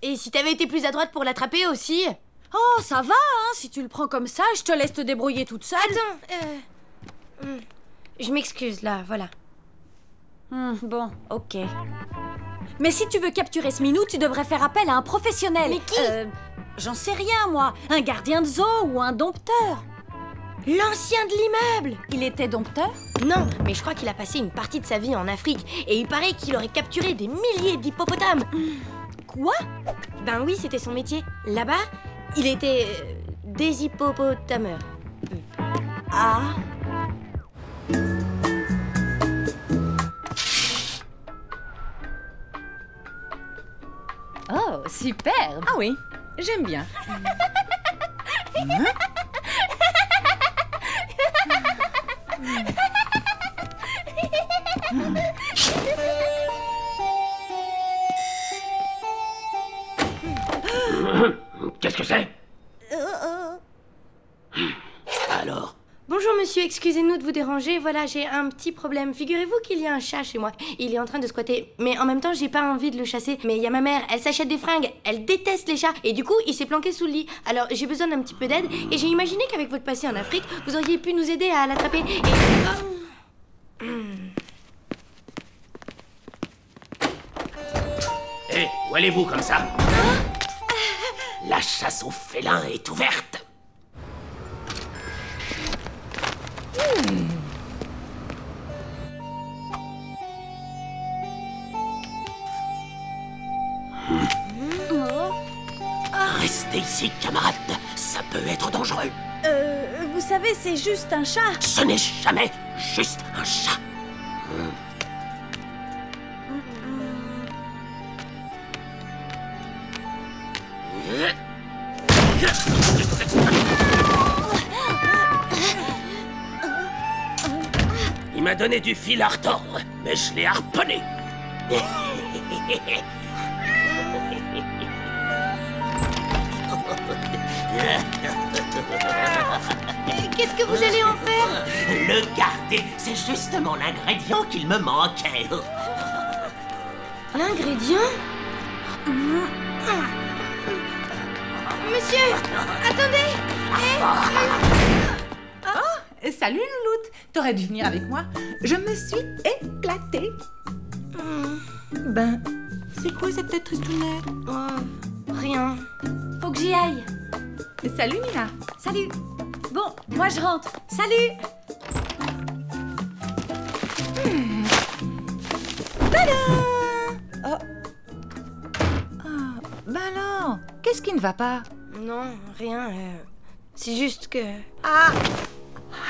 Et si t'avais été plus adroite pour l'attraper aussi? Oh, ça va, hein. Si tu le prends comme ça, je te laisse te débrouiller toute seule. Attends, je m'excuse, là, voilà. Bon, ok. Mais si tu veux capturer ce minou, tu devrais faire appel à un professionnel. Mais qui? J'en sais rien, moi. Un gardien de zoo ou un dompteur. L'ancien de l'immeuble! Il était dompteur? Non, mais je crois qu'il a passé une partie de sa vie en Afrique. Et il paraît qu'il aurait capturé des milliers d'hippopotames. Quoi? Ben oui, c'était son métier. Là-bas, il était des hippopotameurs. Ah. Oh, superbe. Ah oui, j'aime bien. Qu'est-ce que c'est? Alors? Bonjour monsieur, excusez-nous de vous déranger. Voilà, j'ai un petit problème. Figurez-vous qu'il y a un chat chez moi. Il est en train de squatter. Mais en même temps, j'ai pas envie de le chasser. Mais il y a ma mère, elle s'achète des fringues. Elle déteste les chats. Et du coup, il s'est planqué sous le lit. Alors, j'ai besoin d'un petit peu d'aide. Et j'ai imaginé qu'avec votre passé en Afrique, vous auriez pu nous aider à l'attraper. Et... Hé, où allez-vous comme ça? La chasse aux félins est ouverte. Restez ici, camarades. Ça peut être dangereux. Vous savez, c'est juste un chat. Ce n'est jamais juste un chat. Il m'a donné du fil à retordre, mais je l'ai harponné. Qu'est-ce que vous allez en faire? Le garder, c'est justement l'ingrédient qu'il me manquait. L'ingrédient? Monsieur, attendez! Oh, salut Louloute. T'aurais dû venir avec moi. Je me suis éclatée. Ben, c'est quoi cette tête tristounette? Rien. Faut que j'y aille. Salut Mila. Salut. Bon, moi je rentre. Salut. Tada! Oh. Ben alors, qu'est-ce qui ne va pas? Non, rien. C'est juste que... Ah!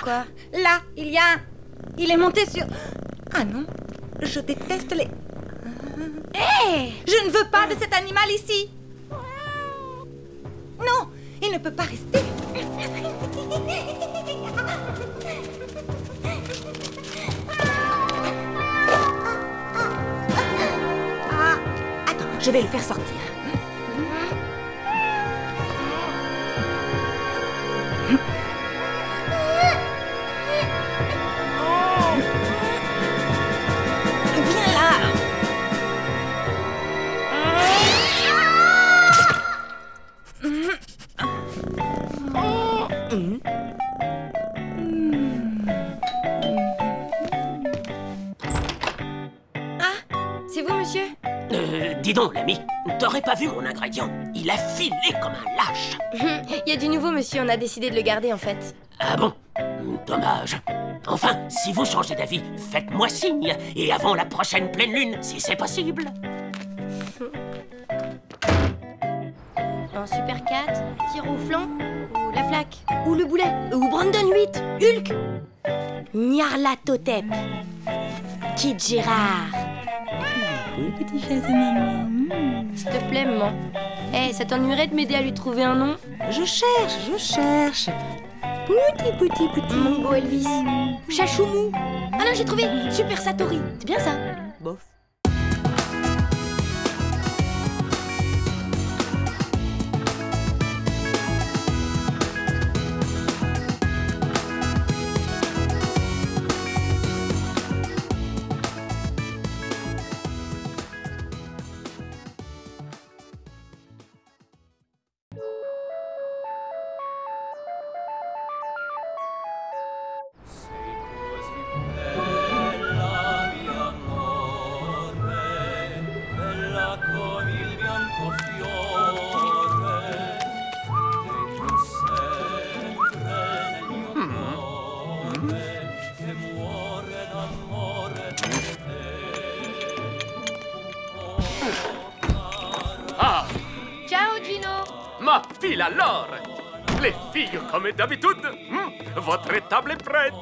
Quoi? Là, il y a un... Il est monté sur... Ah non, je déteste les... Hé! Je ne veux pas de cet animal ici. Non, il ne peut pas rester. Ah, attends, je vais le faire sortir. Viens là. Ah, c'est vous, monsieur? Dis donc, l'ami, t'aurais pas vu mon ingrédient? Il a filé comme un lâche. Il y a du nouveau, monsieur, on a décidé de le garder en fait. Ah bon? Dommage. Enfin, si vous changez d'avis, faites-moi signe. Et avant la prochaine pleine lune, si c'est possible. Un Super 4, tir au flanc, ou la flaque, ou le boulet, ou Brandon 8, Hulk, Nyarlathotep, Kid Gérard. Petit chat de maman. S'il te plaît, maman. Eh, ça t'ennuierait de m'aider à lui trouver un nom? Je cherche. Pouti. Mongo Elvis, Chachoumou. Ah non, j'ai trouvé, Super Satori. C'est bien ça? Bof. Ciao, Gino. Ma fille alors! Les filles, comme d'habitude, votre table est prête.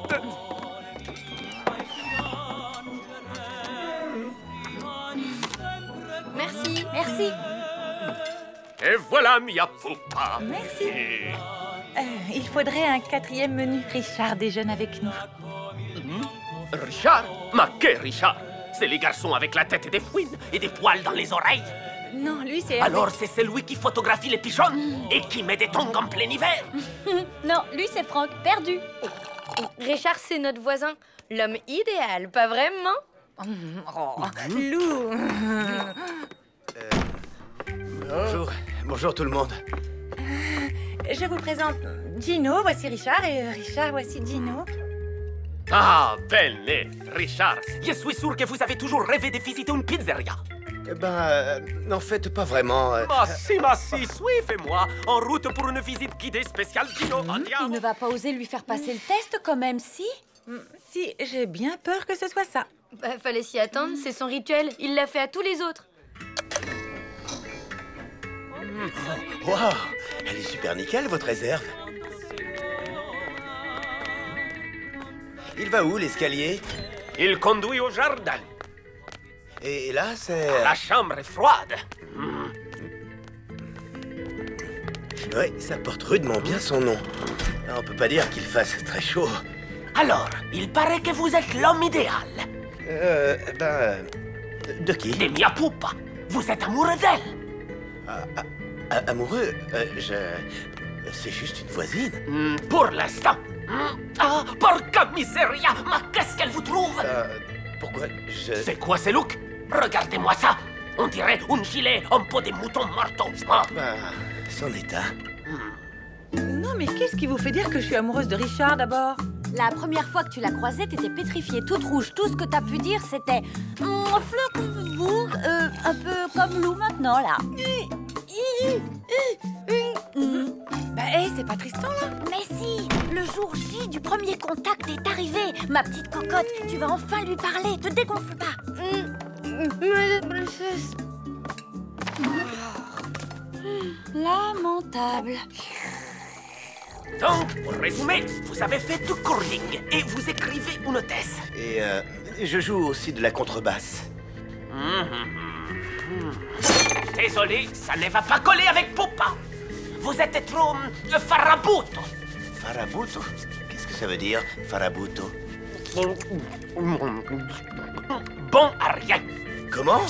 Merci. Merci. Et voilà Mia Poupa. Merci. Et... Il faudrait un 4e menu. Richard déjeune avec nous. Richard? Ma que Richard? C'est les garçons avec la tête et des fouines Et des poils dans les oreilles. Non, lui c'est... Alors c'est celui qui photographie les pigeons et qui met des tongs en plein hiver. Non, lui c'est Franck, perdu. Richard, c'est notre voisin. L'homme idéal, pas vraiment? Lou. Bonjour tout le monde. Je vous présente Gino, voici Richard, et Richard, voici Gino. Ah, bene, Richard. Je suis sûr que vous avez toujours rêvé de visiter une pizzeria. En fait, pas vraiment. Massi, Swift et moi, en route pour une visite guidée spéciale Gino. Il ne va pas oser lui faire passer le test quand même, si? Si, j'ai bien peur que ce soit ça. Bah, fallait s'y attendre, c'est son rituel. Il l'a fait à tous les autres. Waouh, elle est super nickel, votre réserve. Il va où, l'escalier? Il conduit au jardin. Et là, c'est... La chambre est froide. Ouais, ça porte rudement bien son nom. On peut pas dire qu'il fasse très chaud. Alors, il paraît que vous êtes l'homme idéal. De qui? De Mia Poupa. Vous êtes amoureux d'elle. Amoureux? C'est juste une voisine. Pour l'instant. Ah, porca miseria! Mais qu'est-ce qu'elle vous trouve? Pourquoi je... C'est quoi ces looks? Regardez-moi ça! On dirait un gilet en peau de mouton morto. C'en est un. Non, mais qu'est-ce qui vous fait dire que je suis amoureuse de Richard, d'abord? La première fois que tu l'as croisée, t'étais pétrifiée, toute rouge. Tout ce que t'as pu dire, c'était... un peu comme Lou maintenant, là. C'est pas Tristan, là? Mais si, le jour J du premier contact est arrivé. Ma petite cocotte, tu vas enfin lui parler, te dégonfle pas. Lamentable. Donc, pour résumer, vous avez fait du curling et vous écrivez une thèse. Et je joue aussi de la contrebasse. Désolé, ça ne va pas coller avec Poupa. Vous êtes trop farabuto. Farabuto? Qu'est-ce que ça veut dire, farabuto? Bon à rien. Comment?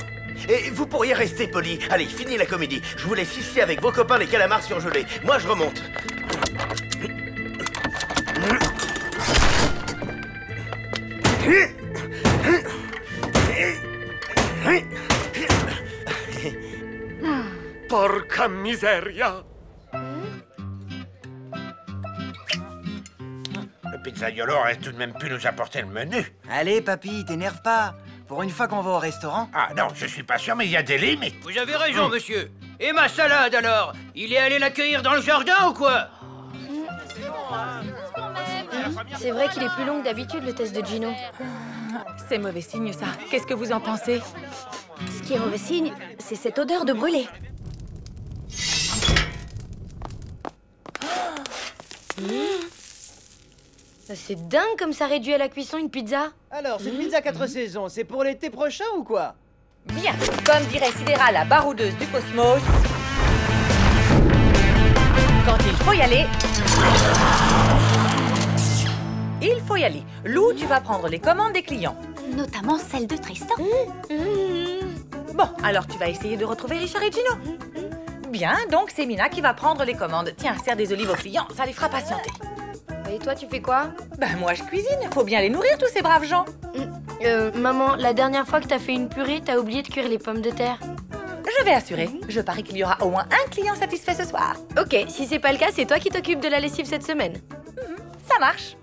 Et vous pourriez rester poli. Allez, fini la comédie. Je vous laisse ici avec vos copains les calamars surgelés. Moi, je remonte. Porca miseria! Le pizzaiolo aurait tout de même pu nous apporter le menu. Allez, papy, t'énerve pas. Pour une fois qu'on va au restaurant. Ah non, je suis pas sûr, mais il y a des limites. Vous avez raison, monsieur. Et ma salade, alors? Il est allé l'accueillir dans le jardin ou quoi? C'est vrai qu'il est plus long que d'habitude, le test de Gino. C'est mauvais signe, ça. Qu'est-ce que vous en pensez? Ce qui est mauvais signe, c'est cette odeur de brûlé. C'est dingue comme ça réduit à la cuisson une pizza. Alors, cette pizza 4 saisons, c'est pour l'été prochain ou quoi? Bien, comme dirait Sidera, la baroudeuse du cosmos. Quand il faut y aller... Il faut y aller. Lou, tu vas prendre les commandes des clients. Notamment celle de Tristan. Bon, alors tu vas essayer de retrouver Richard et Gino. Bien, donc c'est Mina qui va prendre les commandes. Tiens, sers des olives aux clients, ça les fera patienter. Et toi, tu fais quoi? Ben moi, je cuisine. Faut bien les nourrir, tous ces braves gens. Maman, la dernière fois que t'as fait une purée, t'as oublié de cuire les pommes de terre. Je vais assurer. Je parie qu'il y aura au moins un client satisfait ce soir. Ok, si c'est pas le cas, c'est toi qui t'occupes de la lessive cette semaine. Ça marche.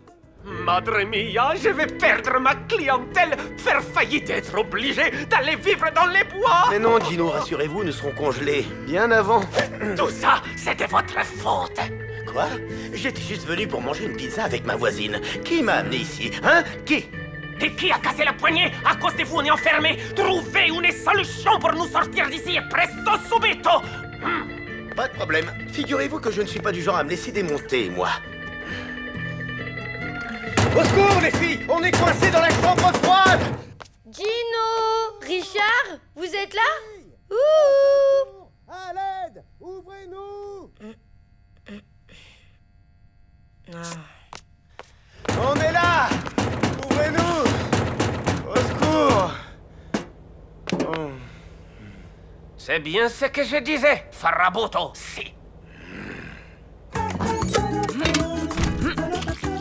Madre mia, je vais perdre ma clientèle, faire faillite et être obligé d'aller vivre dans les bois. Mais non, Gino, rassurez-vous, nous serons congelés bien avant. Tout ça, c'était votre faute. Quoi? J'étais juste venu pour manger une pizza avec ma voisine. Qui m'a amené ici? Hein? Qui? Et qui a cassé la poignée? À cause de vous, on est enfermés. Trouvez une solution pour nous sortir d'ici, presto subito. Pas de problème. Figurez-vous que je ne suis pas du genre à me laisser démonter, moi. Au secours, les filles! On est coincés dans la chambre froide! Gino! Richard? Vous êtes là? Ouh! À l'aide! Ouvrez-nous! On est là! Ouvrez-nous! Au secours! C'est bien ce que je disais, Farabuto, si.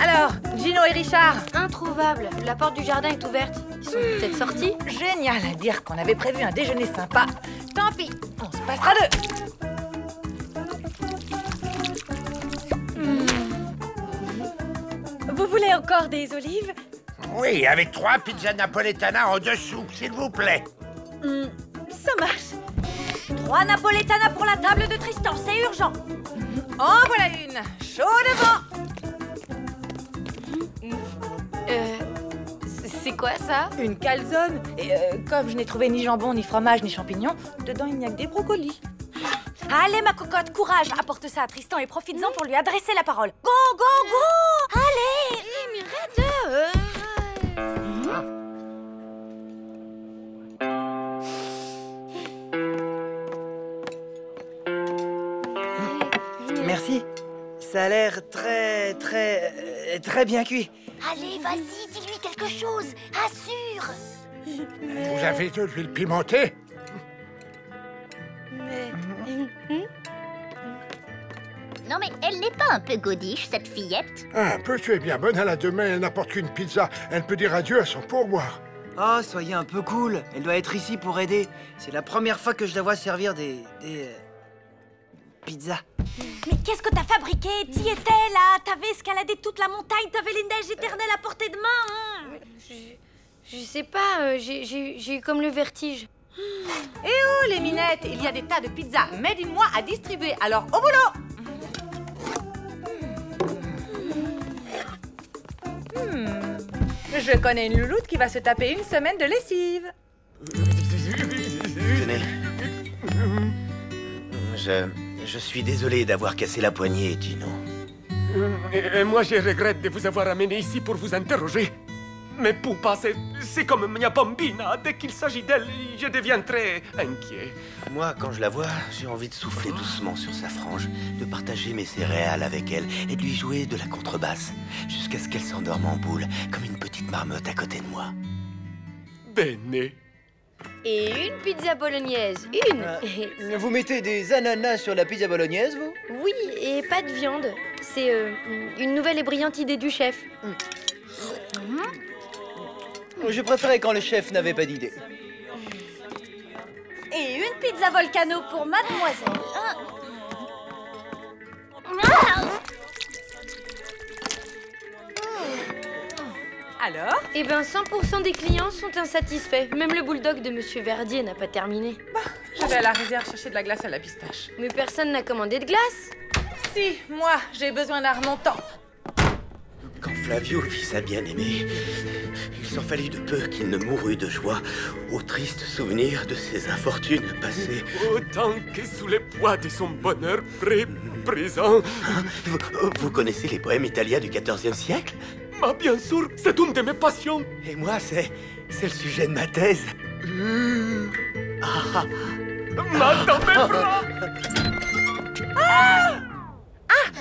Alors, Gino et Richard? Introuvable. La porte du jardin est ouverte. Ils sont peut-être sortis. Génial à dire qu'on avait prévu un déjeuner sympa. Tant pis, on se passera deux. Vous voulez encore des olives? Oui, avec 3 pizzas napoletana en dessous, s'il vous plaît. Ça marche. 3 napoletana pour la table de Tristan, c'est urgent. En voilà une. Chaud devant. C'est quoi ça? Une calzone. Et comme je n'ai trouvé ni jambon, ni fromage, ni champignons, dedans il n'y a que des brocolis. Allez, ma cocotte, courage. Apporte ça à Tristan et profites-en pour lui adresser la parole. Go, go, go! Allez! Mais arrête! Merci. Ça a l'air très bien cuit. Allez, vas-y, dis-lui quelque chose. Assure. Vous avez de l'huile pimentée? Non mais elle n'est pas un peu godiche, cette fillette? Un peu, tu es bien bonne à la demain, elle n'apporte qu'une pizza. Elle peut dire adieu à son pourboire. Oh, soyez un peu cool. Elle doit être ici pour aider. C'est la première fois que je la vois servir des pizzas. Mais qu'est-ce que t'as fabriqué? T'y étais, là. T'avais escaladé toute la montagne, t'avais les neiges éternelles à portée de main. Je sais pas, j'ai eu comme le vertige. Eh oh, les minettes, il y a des tas de pizzas made in moi à distribuer, alors au boulot! Je connais une louloute qui va se taper une semaine de lessive. Tenez. Je suis désolé d'avoir cassé la poignée, Gino. Et moi, je regrette de vous avoir amené ici pour vous interroger. Mais Poupa, c'est comme mia bambina. Dès qu'il s'agit d'elle, je deviens très inquiet. Moi, quand je la vois, j'ai envie de souffler doucement sur sa frange, de partager mes céréales avec elle et de lui jouer de la contrebasse, jusqu'à ce qu'elle s'endorme en boule, comme une petite marmotte à côté de moi. Bene. Et une pizza bolognaise, une. Vous mettez des ananas sur la pizza bolognaise, vous? Oui, et pas de viande. C'est une nouvelle et brillante idée du chef. Je préférais quand le chef n'avait pas d'idée. Et une pizza volcano pour mademoiselle. Alors? Eh ben, 100% des clients sont insatisfaits. Même le bulldog de Monsieur Verdier n'a pas terminé. Bah, je vais à la réserve chercher de la glace à la pistache. Mais personne n'a commandé de glace. Si, moi, j'ai besoin d'un remontant. Quand Flavio vit sa bien-aimée, il s'en fallut de peu qu'il ne mourût de joie au triste souvenir de ses infortunes passées. Autant que sous le poids de son bonheur présent. Hein? Vous connaissez les poèmes italiens du XIVe siècle? Ah, bien sûr, c'est une de mes passions. Et moi, c'est le sujet de ma thèse. Dans mes bras.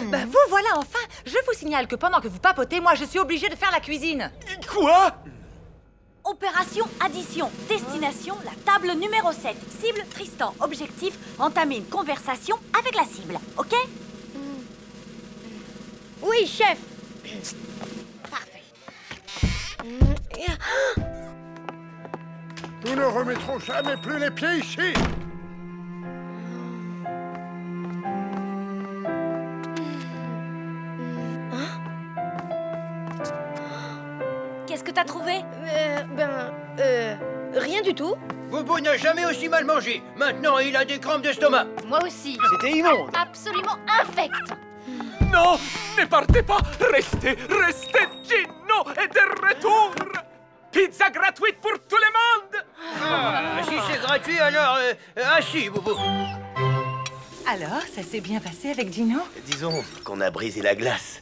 Bah vous voilà enfin. Je vous signale que pendant que vous papotez, moi je suis obligée de faire la cuisine. Quoi? Opération addition. Destination, la table numéro 7. Cible, Tristan. Objectif, entamer une conversation avec la cible. Ok? Oui, chef. Parfait. Nous ne remettrons jamais plus les pieds ici. Qu'est-ce que t'as trouvé? Rien du tout. Boubou n'a jamais aussi mal mangé. Maintenant, il a des crampes d'estomac. Moi aussi. C'était immonde. Absolument infect. Non, ne partez pas. Restez, Gino est de retour. Pizza gratuite pour tout le monde. Si c'est gratuit, alors... assis, Boubou. Alors, ça s'est bien passé avec Gino? Disons qu'on a brisé la glace.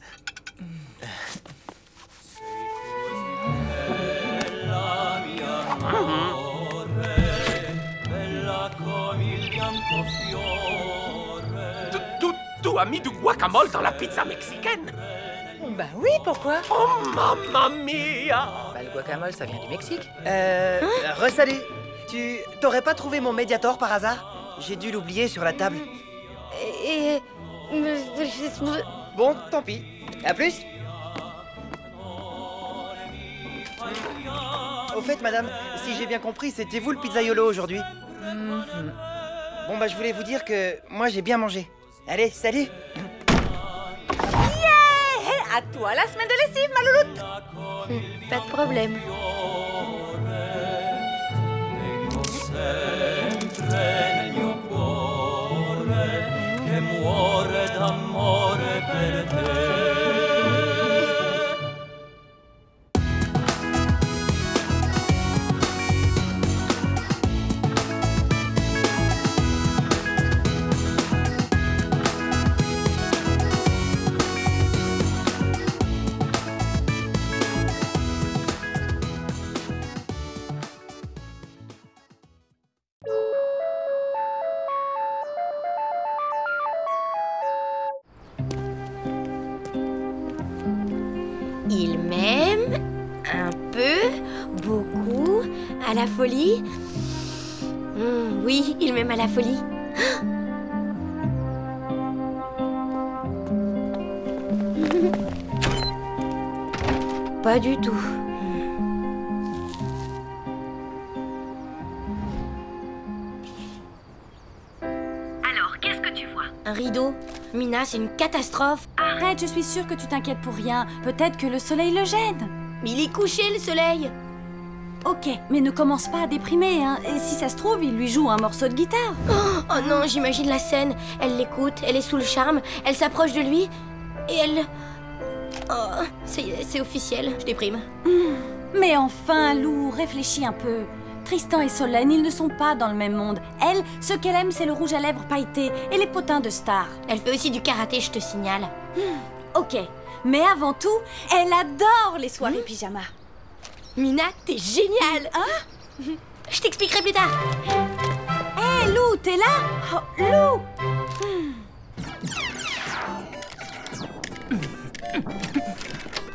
Tu as mis du guacamole dans la pizza mexicaine? Bah oui, pourquoi? Oh, mamma mia! Bah le guacamole, ça vient du Mexique. Re-salut. Tu t'aurais pas trouvé mon Mediator par hasard? J'ai dû l'oublier sur la table. Bon, tant pis. À plus. Au fait, madame, si j'ai bien compris, c'était vous le pizzaiolo aujourd'hui. Bon, bah je voulais vous dire que moi j'ai bien mangé. Allez, salut. À toi la semaine de lessive, ma louloute. Pas de problème. Il m'aime un peu, beaucoup, à la folie. Oui, il m'aime à la folie. Pas du tout. Alors, qu'est-ce que tu vois? Un rideau. Mina, c'est une catastrophe. Arrête, je suis sûre que tu t'inquiètes pour rien. Peut-être que le soleil le gêne. Mais il est couché, le soleil. Ok, mais ne commence pas à déprimer, hein. Et si ça se trouve, il lui joue un morceau de guitare. Oh non, j'imagine la scène. Elle l'écoute, elle est sous le charme, elle s'approche de lui et elle... Oh, c'est officiel, je déprime. Mais enfin, Lou, réfléchis un peu. Tristan et Solène, ils ne sont pas dans le même monde. Elle, ce qu'elle aime, c'est le rouge à lèvres pailleté et les potins de stars. Elle fait aussi du karaté, je te signale. Ok, mais avant tout, elle adore les soirées pyjama. Mina, t'es géniale, hein? Je t'expliquerai plus tard. Hé, Lou, t'es là? Oh, Lou!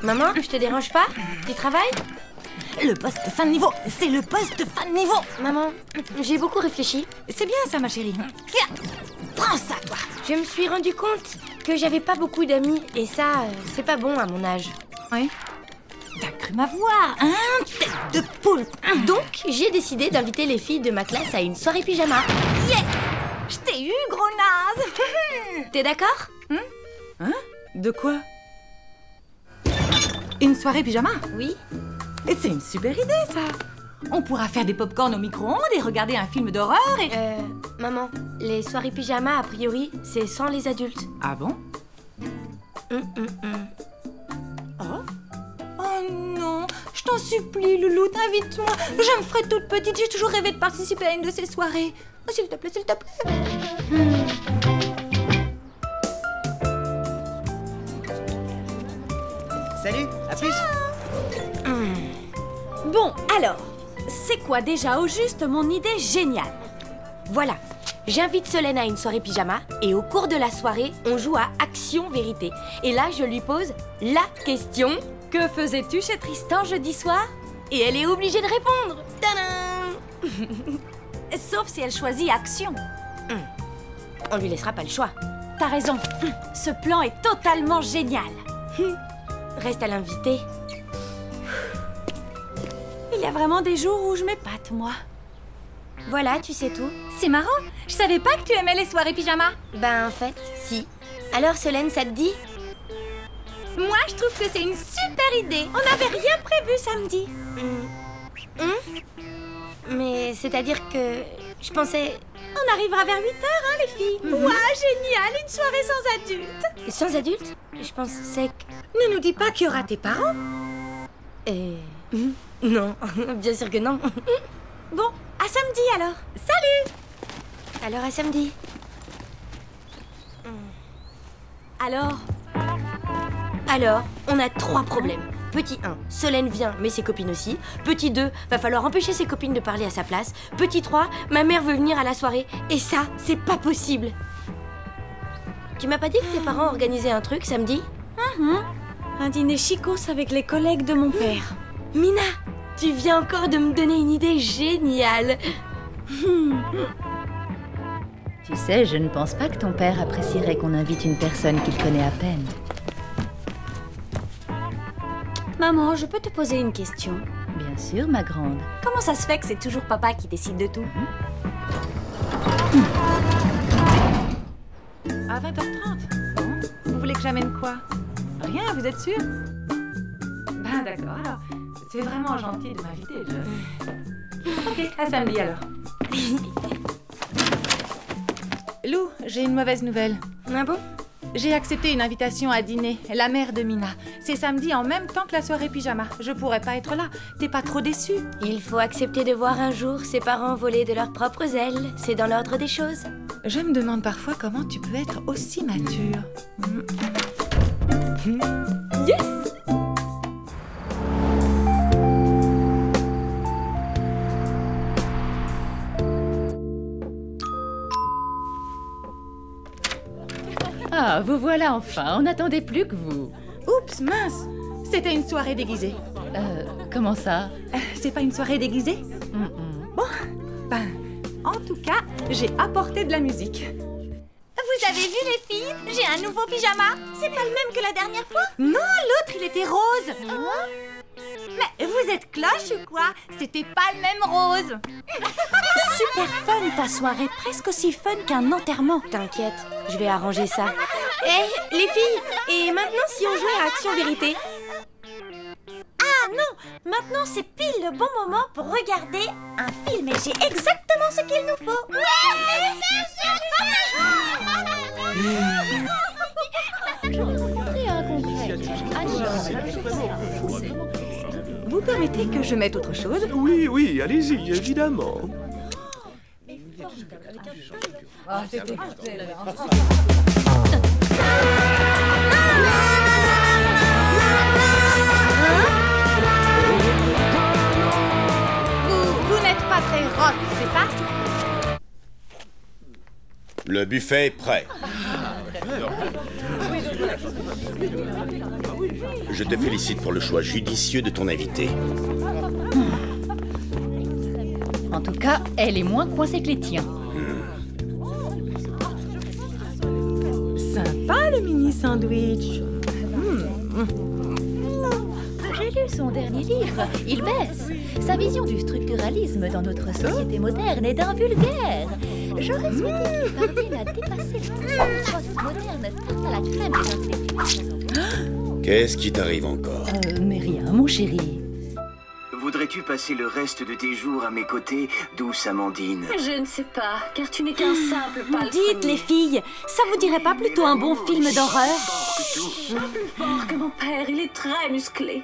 Maman, je te dérange pas? Tu travailles? Le poste fin de niveau, c'est le poste fin de niveau. Maman, j'ai beaucoup réfléchi. C'est bien ça, ma chérie. Tiens, prends ça, toi. Je me suis rendu compte que j'avais pas beaucoup d'amis et ça, c'est pas bon à mon âge. Oui. T'as cru m'avoir, hein? Tête de poule. Donc, j'ai décidé d'inviter les filles de ma classe à une soirée pyjama. Yes! Je t'ai eu, gros naze. T'es d'accord? Hein? De quoi? Une soirée pyjama? Oui. Et c'est une super idée, ça. On pourra faire des pop-corn au micro-ondes et regarder un film d'horreur et... Maman, les soirées pyjama, a priori, c'est sans les adultes. Ah bon? Oh? Oh non, je t'en supplie, Loulou, invite-moi. Je me ferai toute petite, j'ai toujours rêvé de participer à une de ces soirées. Oh, s'il te plaît, s'il te plaît. Salut, à plus. Bon, alors, c'est quoi déjà au juste mon idée géniale? Voilà, j'invite Solène à une soirée pyjama et au cours de la soirée, on joue à Action-Vérité. Et là, je lui pose la question... Que faisais-tu chez Tristan jeudi soir? Et elle est obligée de répondre. Tadam! Sauf si elle choisit Action. On lui laissera pas le choix. T'as raison, ce plan est totalement génial. Reste à l'inviter. Il y a vraiment des jours où je m'épate, moi. Voilà, tu sais tout. C'est marrant, je savais pas que tu aimais les soirées pyjama. Ben, en fait, si. Alors, Solène, ça te dit? Moi, je trouve que c'est une super idée. On n'avait rien prévu samedi. Mais c'est-à-dire que je pensais... On arrivera vers 8h, hein, les filles. Ouah, génial, une soirée sans adultes. Sans adultes? Je pensais que... Ne nous dis pas qu'il y aura tes parents. Non, bien sûr que non. Bon, à samedi alors. Salut. Alors à samedi. Alors, on a 3 problèmes. Petit 1, Solène vient, mais ses copines aussi. Petit 2, va falloir empêcher ses copines de parler à sa place. Petit 3, ma mère veut venir à la soirée. Et ça, c'est pas possible. Tu m'as pas dit que tes parents organisaient un truc samedi? Un dîner chicos avec les collègues de mon père. Mina, tu viens encore de me donner une idée géniale. Tu sais, je ne pense pas que ton père apprécierait qu'on invite une personne qu'il connaît à peine. Maman, je peux te poser une question? Bien sûr, ma grande. Comment ça se fait que c'est toujours papa qui décide de tout? À 20h30. Bon, vous voulez que j'amène quoi? Rien, vous êtes sûr? Ben d'accord, alors. C'est vraiment gentil de m'inviter, Ok, à samedi alors. Lou, j'ai une mauvaise nouvelle. Ah bon? J'ai accepté une invitation à dîner, la mère de Mina. C'est samedi en même temps que la soirée pyjama. Je pourrais pas être là. T'es pas trop déçue? Il faut accepter de voir un jour ses parents voler de leurs propres ailes. C'est dans l'ordre des choses. Je me demande parfois comment tu peux être aussi mature. Yes! Ah, vous voilà enfin. On n'attendait plus que vous. Oups, mince! C'était une soirée déguisée. Comment ça? C'est pas une soirée déguisée? Bon, ben, en tout cas, j'ai apporté de la musique. Vous avez vu les filles? J'ai un nouveau pyjama. C'est pas le même que la dernière fois? Non, l'autre il était rose. Mais vous êtes cloche ou quoi? C'était pas le même rose. Super fun ta soirée, presque aussi fun qu'un enterrement. T'inquiète, je vais arranger ça. Hé, les filles, et maintenant si on jouait à Action-Vérité? Ah non, maintenant c'est pile le bon moment pour regarder un film et j'ai exactement ce qu'il nous faut. Je vais vous montrer un concret. Vous permettez que je mette autre chose? Oui, oui, allez-y, évidemment. Vous n'êtes pas très rock, c'est ça? Le buffet est prêt. Je te félicite pour le choix judicieux de ton invité. En tout cas, elle est moins coincée que les tiens. Sympa le mini sandwich. J'ai lu son dernier livre. Il baisse. Sa vision du structuralisme dans notre société moderne est d'un vulgaire. J'aurais souhaité qu'il parvienne à dépasser le post-moderne tarte à la crème des intellectuels. Qu'est-ce qui t'arrive encore? Mais rien, mon chéri. Voudrais-tu passer le reste de tes jours à mes côtés, douce Amandine? Je ne sais pas, car tu n'es qu'un simple palefrenier. Dites, les filles, ça vous dirait pas plutôt un bon film d'horreur? Pas plus fort que mon père, il est très musclé.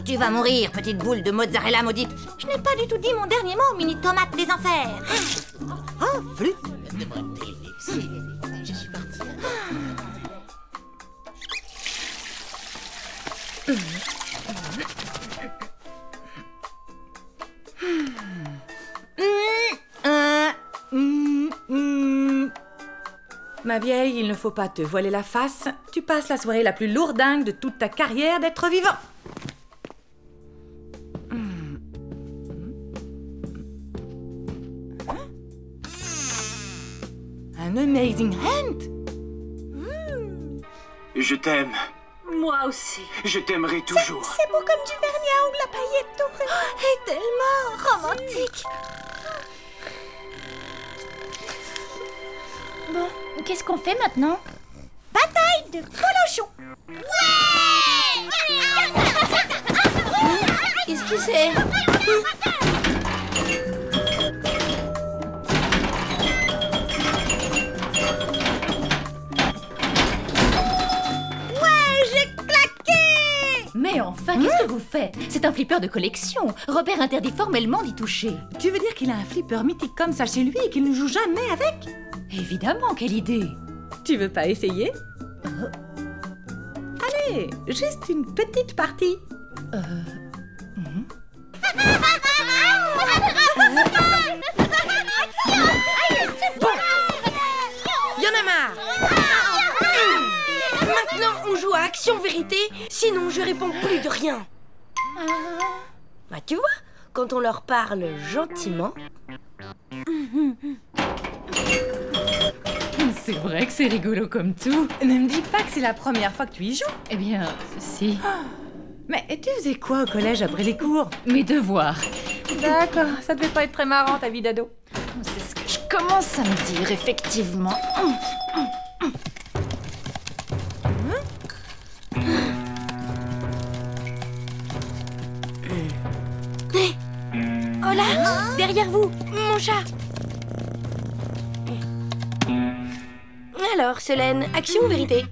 Tu vas mourir, petite boule de mozzarella maudite. Je n'ai pas du tout dit mon dernier mot, mini tomate des enfers. Oh, flûte. Je suis partie. Ma vieille, il ne faut pas te voiler la face. Tu passes la soirée la plus lourdingue de toute ta carrière d'être vivant. Un amazing hand. Je t'aime. Moi aussi. Je t'aimerai toujours. C'est beau comme du vernis à ongles à paillettes dorées. Et tellement romantique. Bon, qu'est-ce qu'on fait maintenant? Bataille de polochon. Qu'est-ce que c'est? Mais enfin, qu'est-ce que vous faites? C'est un flipper de collection. Robert interdit formellement d'y toucher. Tu veux dire qu'il a un flipper mythique comme ça chez lui et qu'il ne joue jamais avec? Évidemment, quelle idée! Tu veux pas essayer? Allez, juste une petite partie. Bon, y en a marre. Maintenant, on joue à action-vérité, sinon je réponds plus de rien. Bah tu vois, quand on leur parle gentiment... C'est vrai que c'est rigolo comme tout. Ne me dis pas que c'est la première fois que tu y joues. Eh bien, si. Mais tu faisais quoi au collège après les cours? Mes devoirs. D'accord, ça devait pas être très marrant ta vie d'ado. C'est ce que je commence à me dire, effectivement. Oh là, derrière vous, mon chat. Alors, Solène, action ou vérité?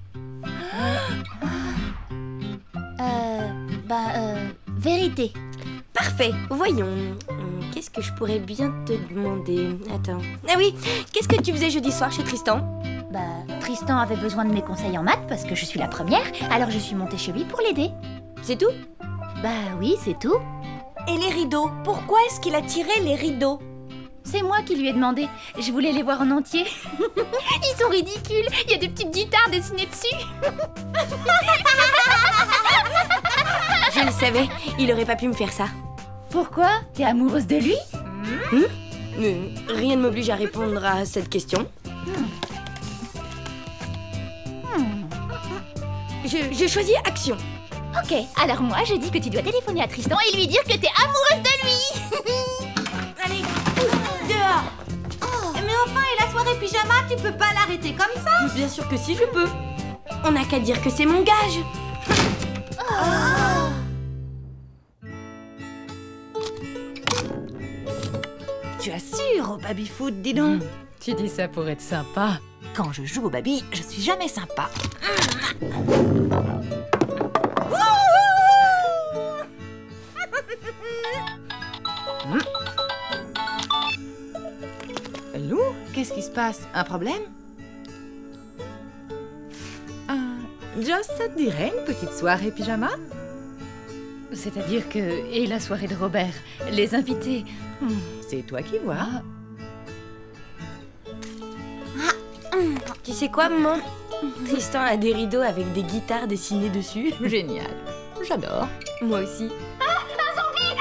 Vérité. Parfait, voyons. Qu'est-ce que je pourrais bien te demander? Attends. Ah oui, qu'est-ce que tu faisais jeudi soir chez Tristan? Tristan avait besoin de mes conseils en maths parce que je suis la première, alors je suis montée chez lui pour l'aider. C'est tout? Oui, c'est tout. Et les rideaux? Pourquoi est-ce qu'il a tiré les rideaux? C'est moi qui lui ai demandé. Je voulais les voir en entier. Ils sont ridicules. Il y a des petites guitares dessinées dessus. Je le savais, il aurait pas pu me faire ça. Pourquoi? T'es amoureuse de lui? Rien ne m'oblige à répondre à cette question. Je choisis action. Ok, alors moi je dis que tu dois téléphoner à Tristan et lui dire que t'es amoureuse de lui. Allez, dehors. Mais enfin, et la soirée pyjama, tu peux pas l'arrêter comme ça? Bien sûr que si, je peux. On n'a qu'à dire que c'est mon gage. Tu assures au baby-foot, dis donc. Tu dis ça pour être sympa. Quand je joue au baby, je suis jamais sympa. Lou, qu'est-ce qui se passe? Un problème? Joss, ça te dirait une petite soirée pyjama? C'est-à-dire que... Et la soirée de Robert, les invités... C'est toi qui vois. Tu sais quoi, maman? Tristan a des rideaux avec des guitares dessinées dessus. Génial. J'adore. Moi aussi. Un zombie!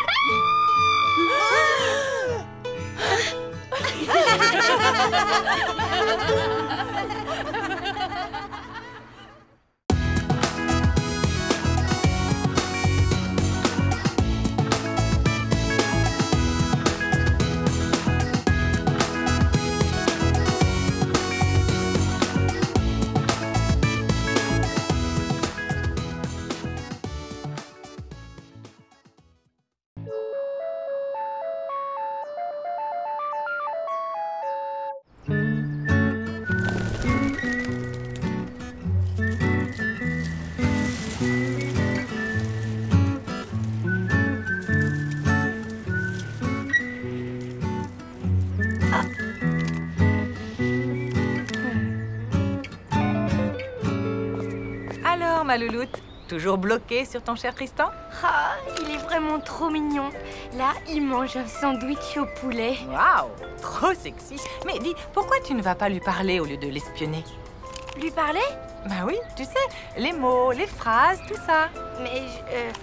ma louloute? Toujours bloquée sur ton cher Tristan? Ah, il est vraiment trop mignon. Là, il mange un sandwich au poulet. Waouh, trop sexy. Mais dis, pourquoi tu ne vas pas lui parler au lieu de l'espionner? Lui parler? Bah oui, tu sais, les mots, les phrases, tout ça. Mais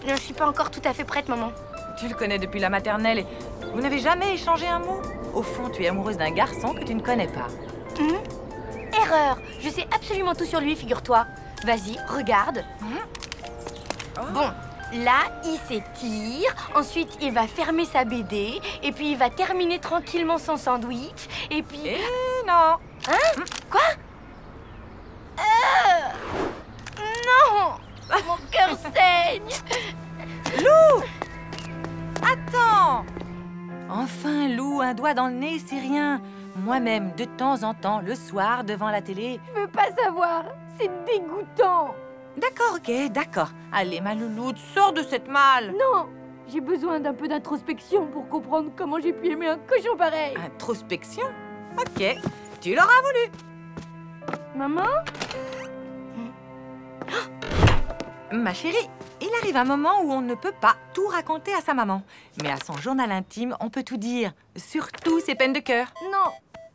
je suis pas encore tout à fait prête, maman. Tu le connais depuis la maternelle et vous n'avez jamais échangé un mot? Au fond, tu es amoureuse d'un garçon que tu ne connais pas. Erreur. Je sais absolument tout sur lui, figure-toi. Vas-y, regarde. Bon, là, il s'étire. Ensuite, il va fermer sa BD. Et puis, il va terminer tranquillement son sandwich. Et puis... non. Hein? Quoi? Non! Mon cœur saigne. Lou! Attends! Enfin, Lou, un doigt dans le nez, c'est rien. Moi-même, de temps en temps, le soir, devant la télé... Je veux pas savoir. C'est dégoûtant. D'accord, ok, d'accord. Allez, ma louloute, sors de cette malle. Non, j'ai besoin d'un peu d'introspection pour comprendre comment j'ai pu aimer un cochon pareil. Introspection? Ok, tu l'auras voulu. Maman? Ma chérie, il arrive un moment où on ne peut pas tout raconter à sa maman. Mais à son journal intime, on peut tout dire. Surtout ses peines de cœur. Non,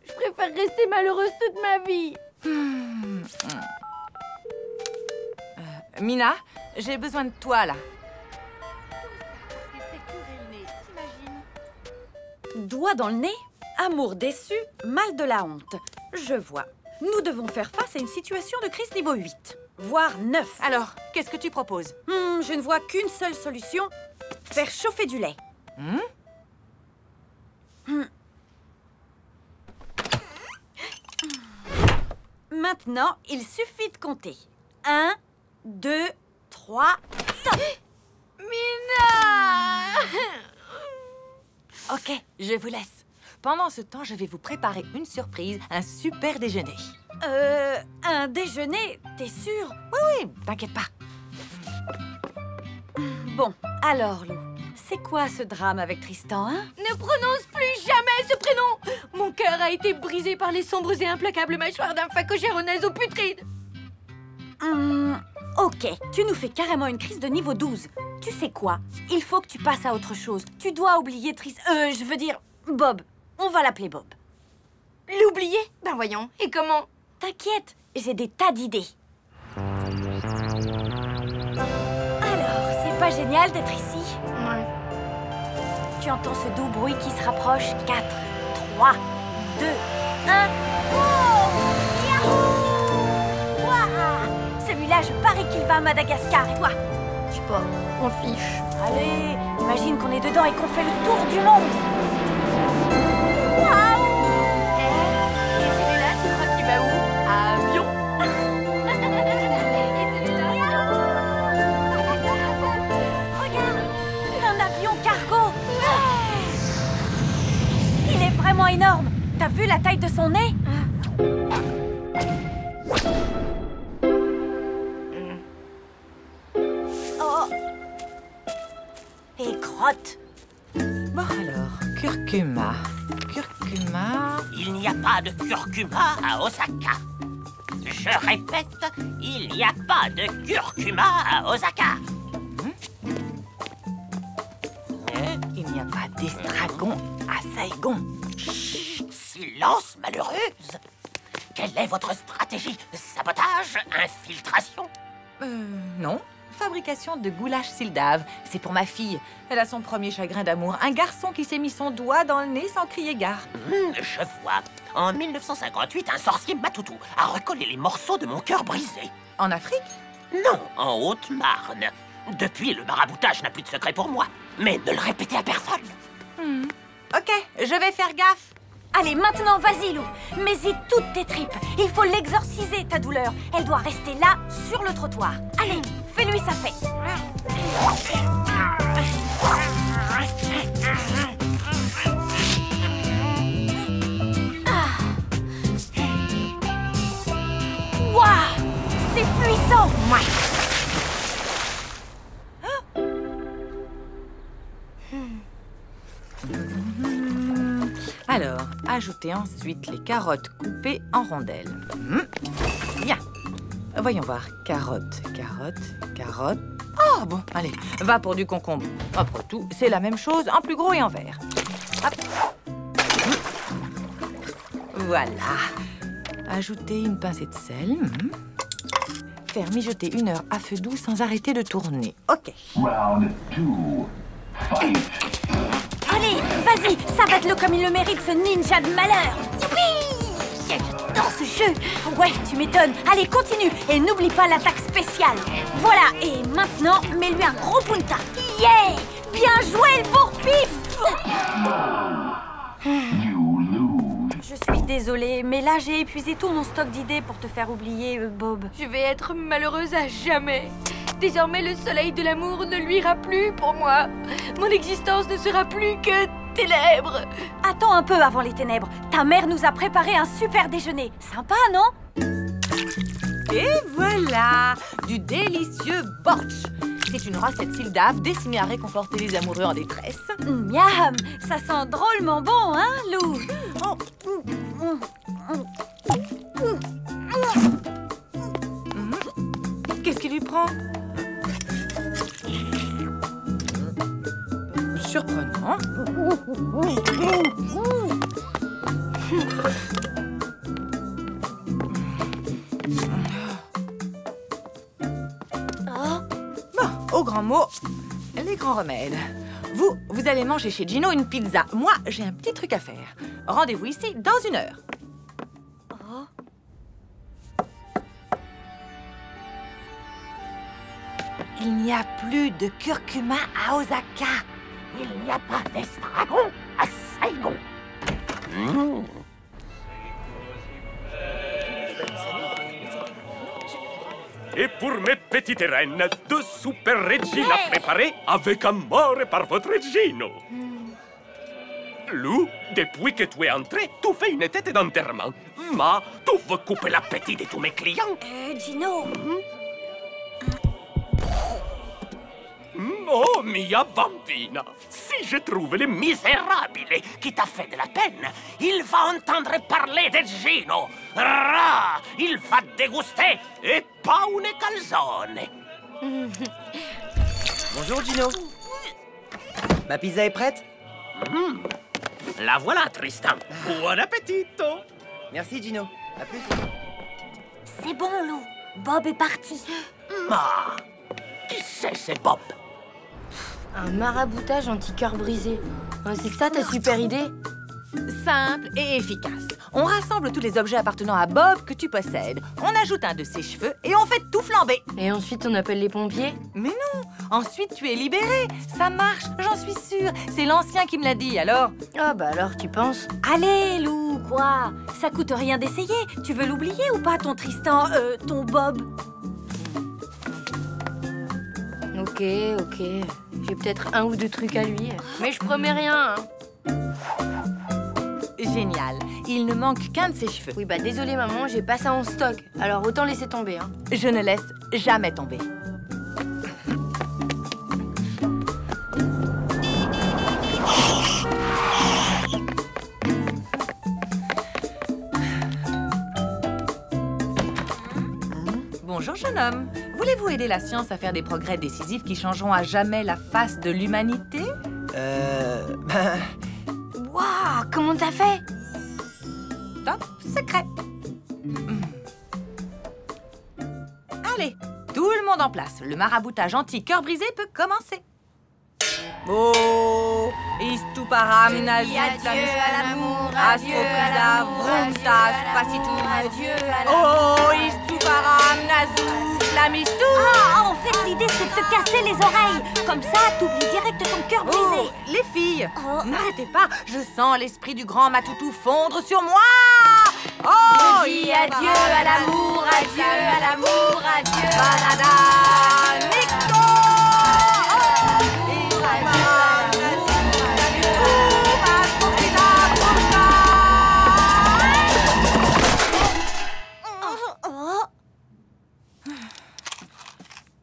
je préfère rester malheureuse toute ma vie. Mina, j'ai besoin de toi, là. Doigt dans le nez, amour déçu, mal de la honte. Je vois. Nous devons faire face à une situation de crise niveau 8, voire 9. Alors, qu'est-ce que tu proposes? Je ne vois qu'une seule solution. Faire chauffer du lait. Maintenant, il suffit de compter. 1, 2, 3, top! Mina! Ok, je vous laisse. Pendant ce temps, je vais vous préparer une surprise, un super déjeuner. Un déjeuner, t'es sûr? Oui, t'inquiète pas. Bon, alors, Lou, c'est quoi ce drame avec Tristan, hein? Ne prononce plus jamais ce prénom! Mon cœur a été brisé par les sombres et implacables mâchoires d'un phacochère au naseau putride. Ok, tu nous fais carrément une crise de niveau 12. Tu sais quoi? Il faut que tu passes à autre chose. Tu dois oublier je veux dire, Bob. On va l'appeler Bob. L'oublier? Ben voyons, et comment? T'inquiète, j'ai des tas d'idées. Alors, c'est pas génial d'être ici? Ouais. Tu entends ce doux bruit qui se rapproche? 4, 3, 2, 1... Oh! Yahoo! Ouah! Celui-là, je parie qu'il va à Madagascar. Et toi? Je sais pas, on fiche. Allez, imagine qu'on est dedans et qu'on fait le tour du monde. Waouh! Et celui-là, tu crois qu'il va où? À avion? Regarde! Un avion cargo! Il est vraiment énorme! T'as vu la taille de son nez? Oh! Et crotte! Bon alors, curcuma. Curcuma... Il n'y a pas de curcuma à Osaka. Je répète, il n'y a pas de curcuma à Osaka. Il n'y a pas d'estragon à Saigon. Chut, silence, malheureuse. Quelle est votre stratégie? Sabotage? Infiltration? Non. Fabrication de goulash sildave. C'est pour ma fille. Elle a son premier chagrin d'amour. Un garçon qui s'est mis son doigt dans le nez sans crier gare. Je vois. En 1958, un sorcier Matoutou a recollé les morceaux de mon cœur brisé. En Afrique? Non, en Haute-Marne. Depuis, le maraboutage n'a plus de secret pour moi. Mais ne le répétez à personne. Ok, je vais faire gaffe. Allez, maintenant, vas-y, Lou. Mets-y toutes tes tripes. Il faut l'exorciser, ta douleur. Elle doit rester là, sur le trottoir. Allez, fais-lui sa fête. Waouh! C'est puissant! Alors, ajoutez ensuite les carottes coupées en rondelles. Bien. Voyons voir. Carotte, carotte, carotte. Oh, bon, allez, va pour du concombre. Après tout, c'est la même chose, en plus gros et en vert. Hop. Voilà. Ajouter une pincée de sel. Faire mijoter 1 heure à feu doux sans arrêter de tourner. Ok. Round 2. Fight. Allez, vas-y, sabote-le comme il le mérite, ce ninja de malheur. Youpi! J'adore ce jeu. Ouais, tu m'étonnes. Allez, continue. Et n'oublie pas l'attaque spéciale. Voilà, et maintenant, mets-lui un gros punta. Yeah! Bien joué, le bourre-pif! Je suis désolée, mais là, j'ai épuisé tout mon stock d'idées pour te faire oublier, Bob. Je vais être malheureuse à jamais. Désormais, le soleil de l'amour ne luira plus pour moi. Mon existence ne sera plus que ténèbres. Attends un peu avant les ténèbres. Ta mère nous a préparé un super déjeuner. Sympa, non? Et voilà, du délicieux bortsch. C'est une recette Sildaf destinée à réconforter les amoureux en détresse. Miam, ça sent drôlement bon, hein, Lou? Qu'est-ce qui lui prend? Surprenant. Bon, au grand mot, les grands remèdes. Vous allez manger chez Gino une pizza. Moi, j'ai un petit truc à faire. Rendez-vous ici dans 1 heure. Il n'y a plus de curcuma à Osaka. Il n'y a pas d'estragon à Saigon. Et pour mes petites reines, 2 super Regina préparées avec amour par votre Gino. Lou, depuis que tu es entré, tu fais une tête d'enterrement. Ma, tu veux couper l'appétit de tous mes clients? Gino. Oh, mia bambina, si je trouve le Misérable qui t'a fait de la peine, il va entendre parler de Gino. Rah, il va déguster et pas une calzone. Bonjour, Gino. Ma pizza est prête? La voilà, Tristan. Buon appetito. Merci, Gino. À plus. C'est bon, Lou. Bob est parti. Ma, qui c'est Bob? Un maraboutage anti-cœur brisé. C'est ça ta super idée? Simple et efficace. On rassemble tous les objets appartenant à Bob que tu possèdes. On ajoute un de ses cheveux et on fait tout flamber. Et ensuite, on appelle les pompiers? Mais non. Ensuite, tu es libéré. Ça marche, j'en suis sûre. C'est l'ancien qui me l'a dit, alors? Ah bah alors, tu penses? Allez, Lou, quoi? Ça coûte rien d'essayer. Tu veux l'oublier ou pas, ton Tristan, ton Bob? Ok. J'ai peut-être 1 ou 2 trucs à lui. Mais je promets rien, hein. Génial. Il ne manque qu'un de ses cheveux. Oui, bah désolé maman, j'ai pas ça en stock. Alors autant laisser tomber, hein. Je ne laisse jamais tomber. Bonjour, jeune homme. Voulez-vous aider la science à faire des progrès décisifs qui changeront à jamais la face de l'humanité? Waouh, comment t'as fait? Top secret. Allez, tout le monde en place. Le maraboutage anti-cœur brisé peut commencer. Oh, istuparam nazit adieu à l'amour, astroprisa vruntas pasitum. Adieu à Oh, istuparam nazit lamistou. Ah, en fait, l'idée, c'est de te casser les oreilles. Comme ça, t'oublies direct ton cœur brisé. Oh, les filles, n'arrêtez pas. Je sens l'esprit du grand Matoutou fondre sur moi. Oh, je dis adieu à l'amour, adieu à l'amour, adieu à Banana, Nico.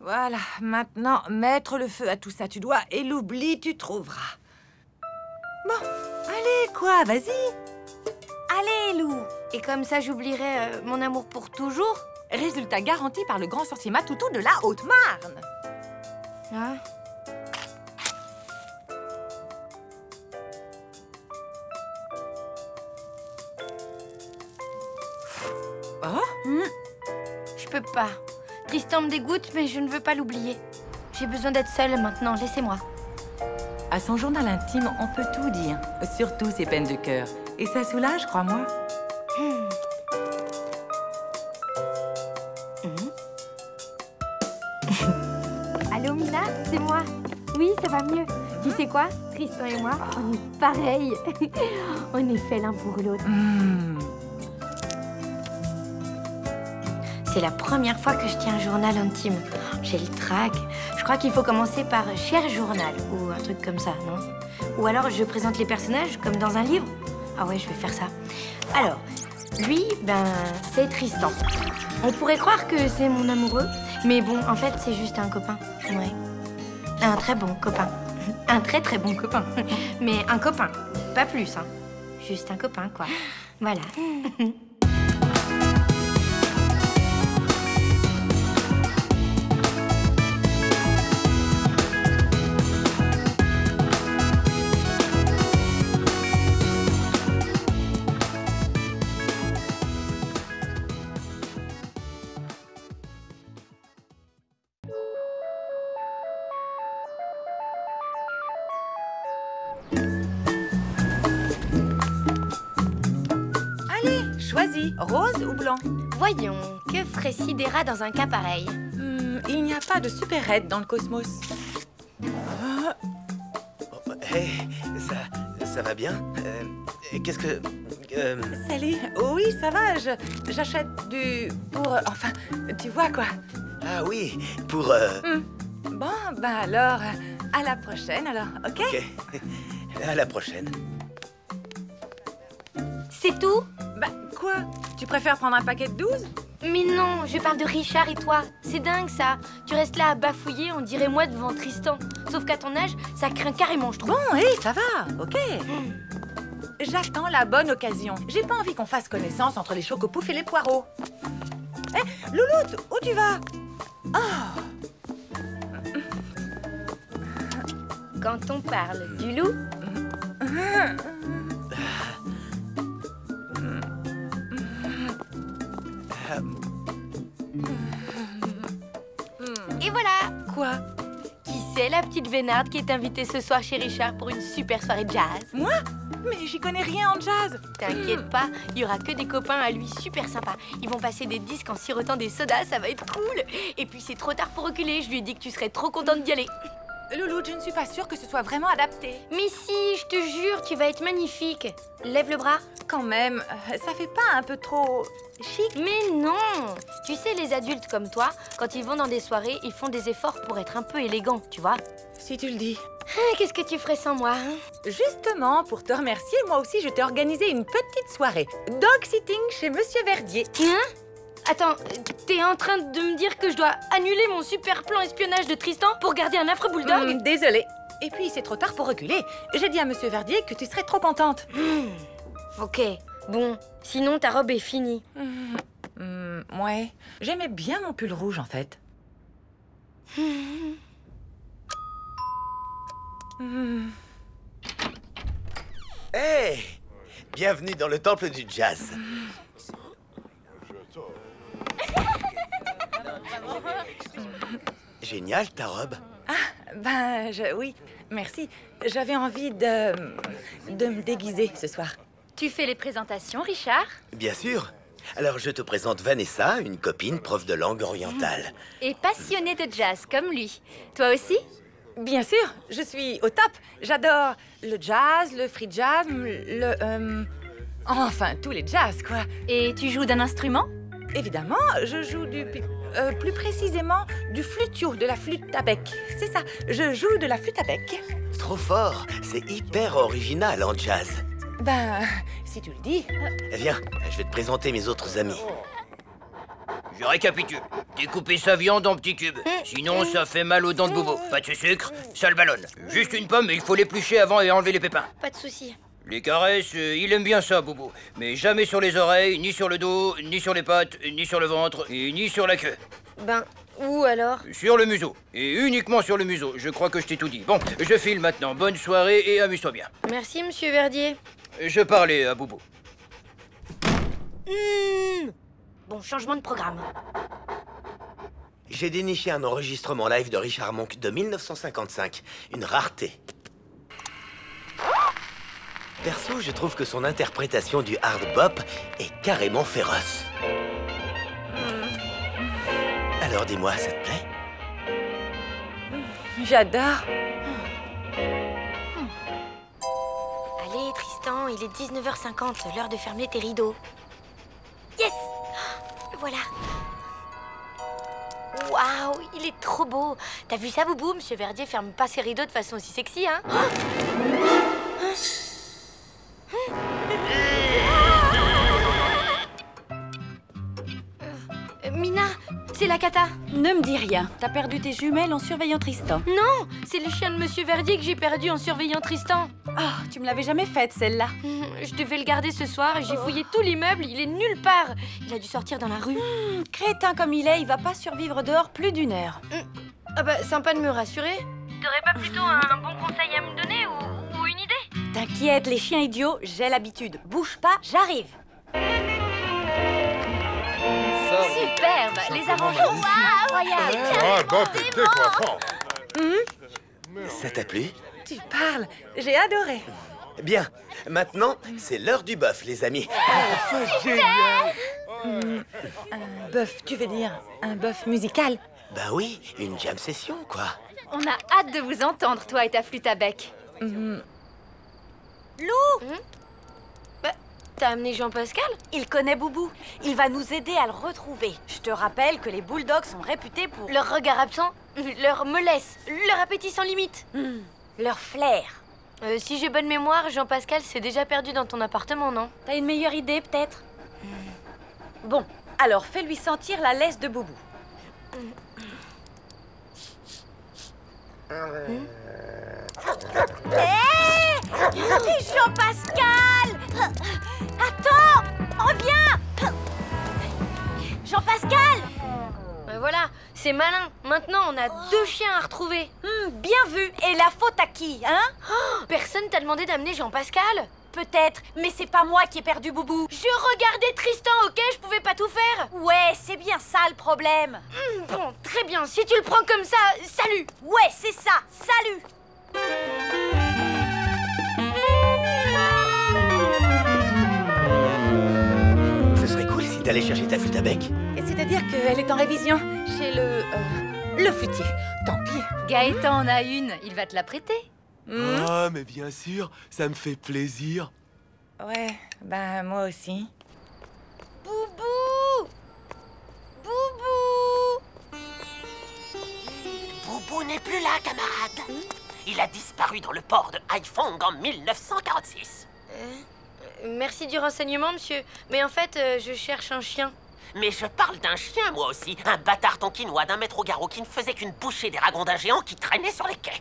Voilà, maintenant, mettre le feu à tout ça, tu dois, et l'oubli, tu trouveras. Bon, allez, quoi, vas-y. Allez, Lou. Et comme ça, j'oublierai mon amour pour toujours? Résultat garanti par le grand sorcier Matoutou de la Haute-Marne. Ah. Oh? Je peux pas. Tristan me dégoûte, mais je ne veux pas l'oublier. J'ai besoin d'être seule maintenant, laissez-moi. À son journal intime, on peut tout dire, surtout ses peines de cœur. Et ça soulage, crois-moi. Allô, Mina, c'est moi. Oui, ça va mieux. Tu sais quoi, Tristan et moi, on est pareils. On est faits l'un pour l'autre. C'est la première fois que je tiens un journal intime. J'ai le trac. Je crois qu'il faut commencer par « Cher journal » ou un truc comme ça, non? Ou alors je présente les personnages comme dans un livre. Ah ouais, je vais faire ça. Alors, lui, ben, c'est Tristan. On pourrait croire que c'est mon amoureux, mais bon, en fait, c'est juste un copain. Ouais. Un très bon copain. Un très très bon copain. Mais un copain, pas plus, hein. Juste un copain, quoi. Voilà. Choisis, rose ou blanc? Voyons, que ferait Sidera dans un cas pareil? Il n'y a pas de super-aide dans le cosmos. Hey, ça va bien? Qu'est-ce que... Salut, oui, ça va, j'achète pour... enfin, tu vois quoi. Ah oui, pour... Bon, ben alors, à la prochaine alors, ok? Ok, à la prochaine. C'est tout? Bah, quoi? Tu préfères prendre un paquet de 12? Mais non, je parle de Richard et toi. C'est dingue, ça. Tu restes là à bafouiller, on dirait moi devant Tristan. Sauf qu'à ton âge, ça craint carrément, je trouve. Bon, hé, ça va, ok. J'attends la bonne occasion. J'ai pas envie qu'on fasse connaissance entre les chocopoufs et les poireaux. Hé, Louloute, où tu vas? Oh. Quand on parle du loup... Et voilà! Quoi? Qui c'est la petite vénarde qui est invitée ce soir chez Richard pour une super soirée de jazz? Moi? Mais j'y connais rien en jazz! T'inquiète pas, il y aura que des copains à lui super sympas. Ils vont passer des disques en sirotant des sodas, ça va être cool! Et puis c'est trop tard pour reculer, je lui ai dit que tu serais trop contente d'y aller. Louloute, je ne suis pas sûre que ce soit vraiment adapté. Mais si, je te jure, tu vas être magnifique. Lève le bras. Quand même, ça fait pas un peu trop chic? Mais non! Tu sais, les adultes comme toi, quand ils vont dans des soirées, ils font des efforts pour être un peu élégants, tu vois? Si tu le dis. Qu'est-ce que tu ferais sans moi, hein? Justement, pour te remercier, moi aussi, je t'ai organisé une petite soirée. Dog-sitting chez Monsieur Verdier. Hein? Attends, t'es en train de me dire que je dois annuler mon super plan espionnage de Tristan pour garder un affreux bulldog? Désolée. Et puis, c'est trop tard pour reculer. J'ai dit à Monsieur Verdier que tu serais trop contente. Ok, bon. Sinon, ta robe est finie. Ouais. J'aimais bien mon pull rouge, en fait. Hey! Bienvenue dans le temple du jazz. Génial, ta robe. Ah, ben, oui, merci. J'avais envie de me déguiser ce soir. Tu fais les présentations, Richard? Bien sûr. Alors, je te présente Vanessa, une copine prof de langue orientale. Et passionnée de jazz, comme lui. Toi aussi? Bien sûr, je suis au top. J'adore le jazz, le free jazz, enfin, tous les jazz, quoi. Et tu joues d'un instrument? Évidemment, je joue plus précisément du flutio, de la flûte à bec. C'est ça, je joue de la flûte à bec. Trop fort, c'est hyper original en jazz. Ben, si tu le dis. Viens, je vais te présenter mes autres amis. Je récapitule. Découper sa viande en petits cubes. Sinon, ça fait mal aux dents de bobo. Pas de sucre, ça le ballonne. Juste une pomme et il faut l'éplucher avant et enlever les pépins. Pas de souci. Les caresses, il aime bien ça, Boubou. Mais jamais sur les oreilles, ni sur le dos, ni sur les pattes, ni sur le ventre, et ni sur la queue. Ben, où alors? Sur le museau. Et uniquement sur le museau. Je crois que je t'ai tout dit. Bon, je file maintenant. Bonne soirée et amuse-toi bien. Merci, monsieur Verdier. Je parlais à Boubou. Bon, changement de programme. J'ai déniché un enregistrement live de Richard Monk de 1955. Une rareté. Perso, je trouve que son interprétation du hard bop est carrément féroce. Alors dis-moi, ça te plaît? J'adore. Allez, Tristan, il est 19h50, l'heure de fermer tes rideaux. Yes! Voilà. Waouh, il est trop beau. T'as vu ça, Boubou? Monsieur Verdier ferme pas ses rideaux de façon aussi sexy, hein? Mina, c'est la cata. Ne me dis rien. T'as perdu tes jumelles en surveillant Tristan. Non, c'est le chien de Monsieur Verdier que j'ai perdu en surveillant Tristan. Oh, tu me l'avais jamais faite, celle-là. Je devais le garder ce soir et j'ai fouillé tout l'immeuble, il est nulle part. Il a dû sortir dans la rue. Crétin comme il est, il va pas survivre dehors plus d'1 heure. Ah bah, sympa de me rassurer. T'aurais pas plutôt un bon conseil à me donner ou une idée? T'inquiète, les chiens idiots, j'ai l'habitude. Bouge pas, j'arrive. Superbe, les arrangements incroyables. Ah, Bob, t'es quoi fort. Ça t'a plu? Tu parles, j'ai adoré. Bien, maintenant, c'est l'heure du bœuf, les amis. Un bœuf, tu veux dire un bœuf musical? Bah oui, une jam session, quoi. On a hâte de vous entendre, toi et ta flûte à bec. Lou! Bah, t'as amené Jean-Pascal? Il connaît Boubou. Il va nous aider à le retrouver. Je te rappelle que les bulldogs sont réputés pour... Leur regard absent, leur mollesse, leur appétit sans limite. Leur flair. Si j'ai bonne mémoire, Jean-Pascal s'est déjà perdu dans ton appartement, non? T'as une meilleure idée, peut-être? Bon, alors fais-lui sentir la laisse de Boubou. Hé! Jean-Pascal! Attends! Reviens! Jean-Pascal! Voilà, c'est malin. Maintenant, on a 2 chiens à retrouver. Bien vu. Et la faute à qui, hein? Personne t'a demandé d'amener Jean-Pascal? Peut-être, mais c'est pas moi qui ai perdu Boubou. Je regardais Tristan, ok? Je pouvais pas tout faire. Ouais, c'est bien ça le problème. Bon, très bien. Si tu le prends comme ça, salut. Ouais, c'est ça. Salut. Ce serait cool si t'allais chercher ta flûte à bec. C'est-à-dire qu'elle est en révision chez le flûtier. Tant pis. Gaëtan en a une, il va te la prêter. Ah, mais bien sûr, ça me fait plaisir. Ouais, bah moi aussi. Boubou! Boubou! Boubou n'est plus là, camarade. Il a disparu dans le port de Haiphong en 1946. Merci du renseignement, monsieur. Mais en fait, je cherche un chien. Mais je parle d'un chien, moi aussi. Un bâtard tonkinois d'1 mètre au garrot qui ne faisait qu'une bouchée des ragondins géants qui traînaient sur les quais.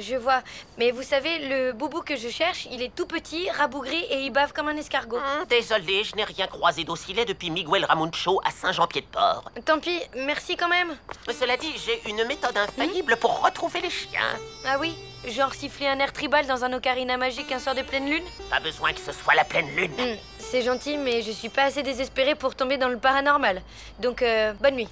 Je vois. Mais vous savez, le Boubou que je cherche, il est tout petit, rabougri et il bave comme un escargot. Désolé, je n'ai rien croisé d'aussi laid depuis Miguel Ramuncho à Saint-Jean-Pied-de-Port. Tant pis, merci quand même. Cela dit, j'ai une méthode infaillible pour retrouver les chiens. Ah oui? Genre siffler un air tribal dans un ocarina magique un soir de pleine lune? Pas besoin que ce soit la pleine lune. C'est gentil, mais je suis pas assez désespérée pour tomber dans le paranormal. Donc, bonne nuit.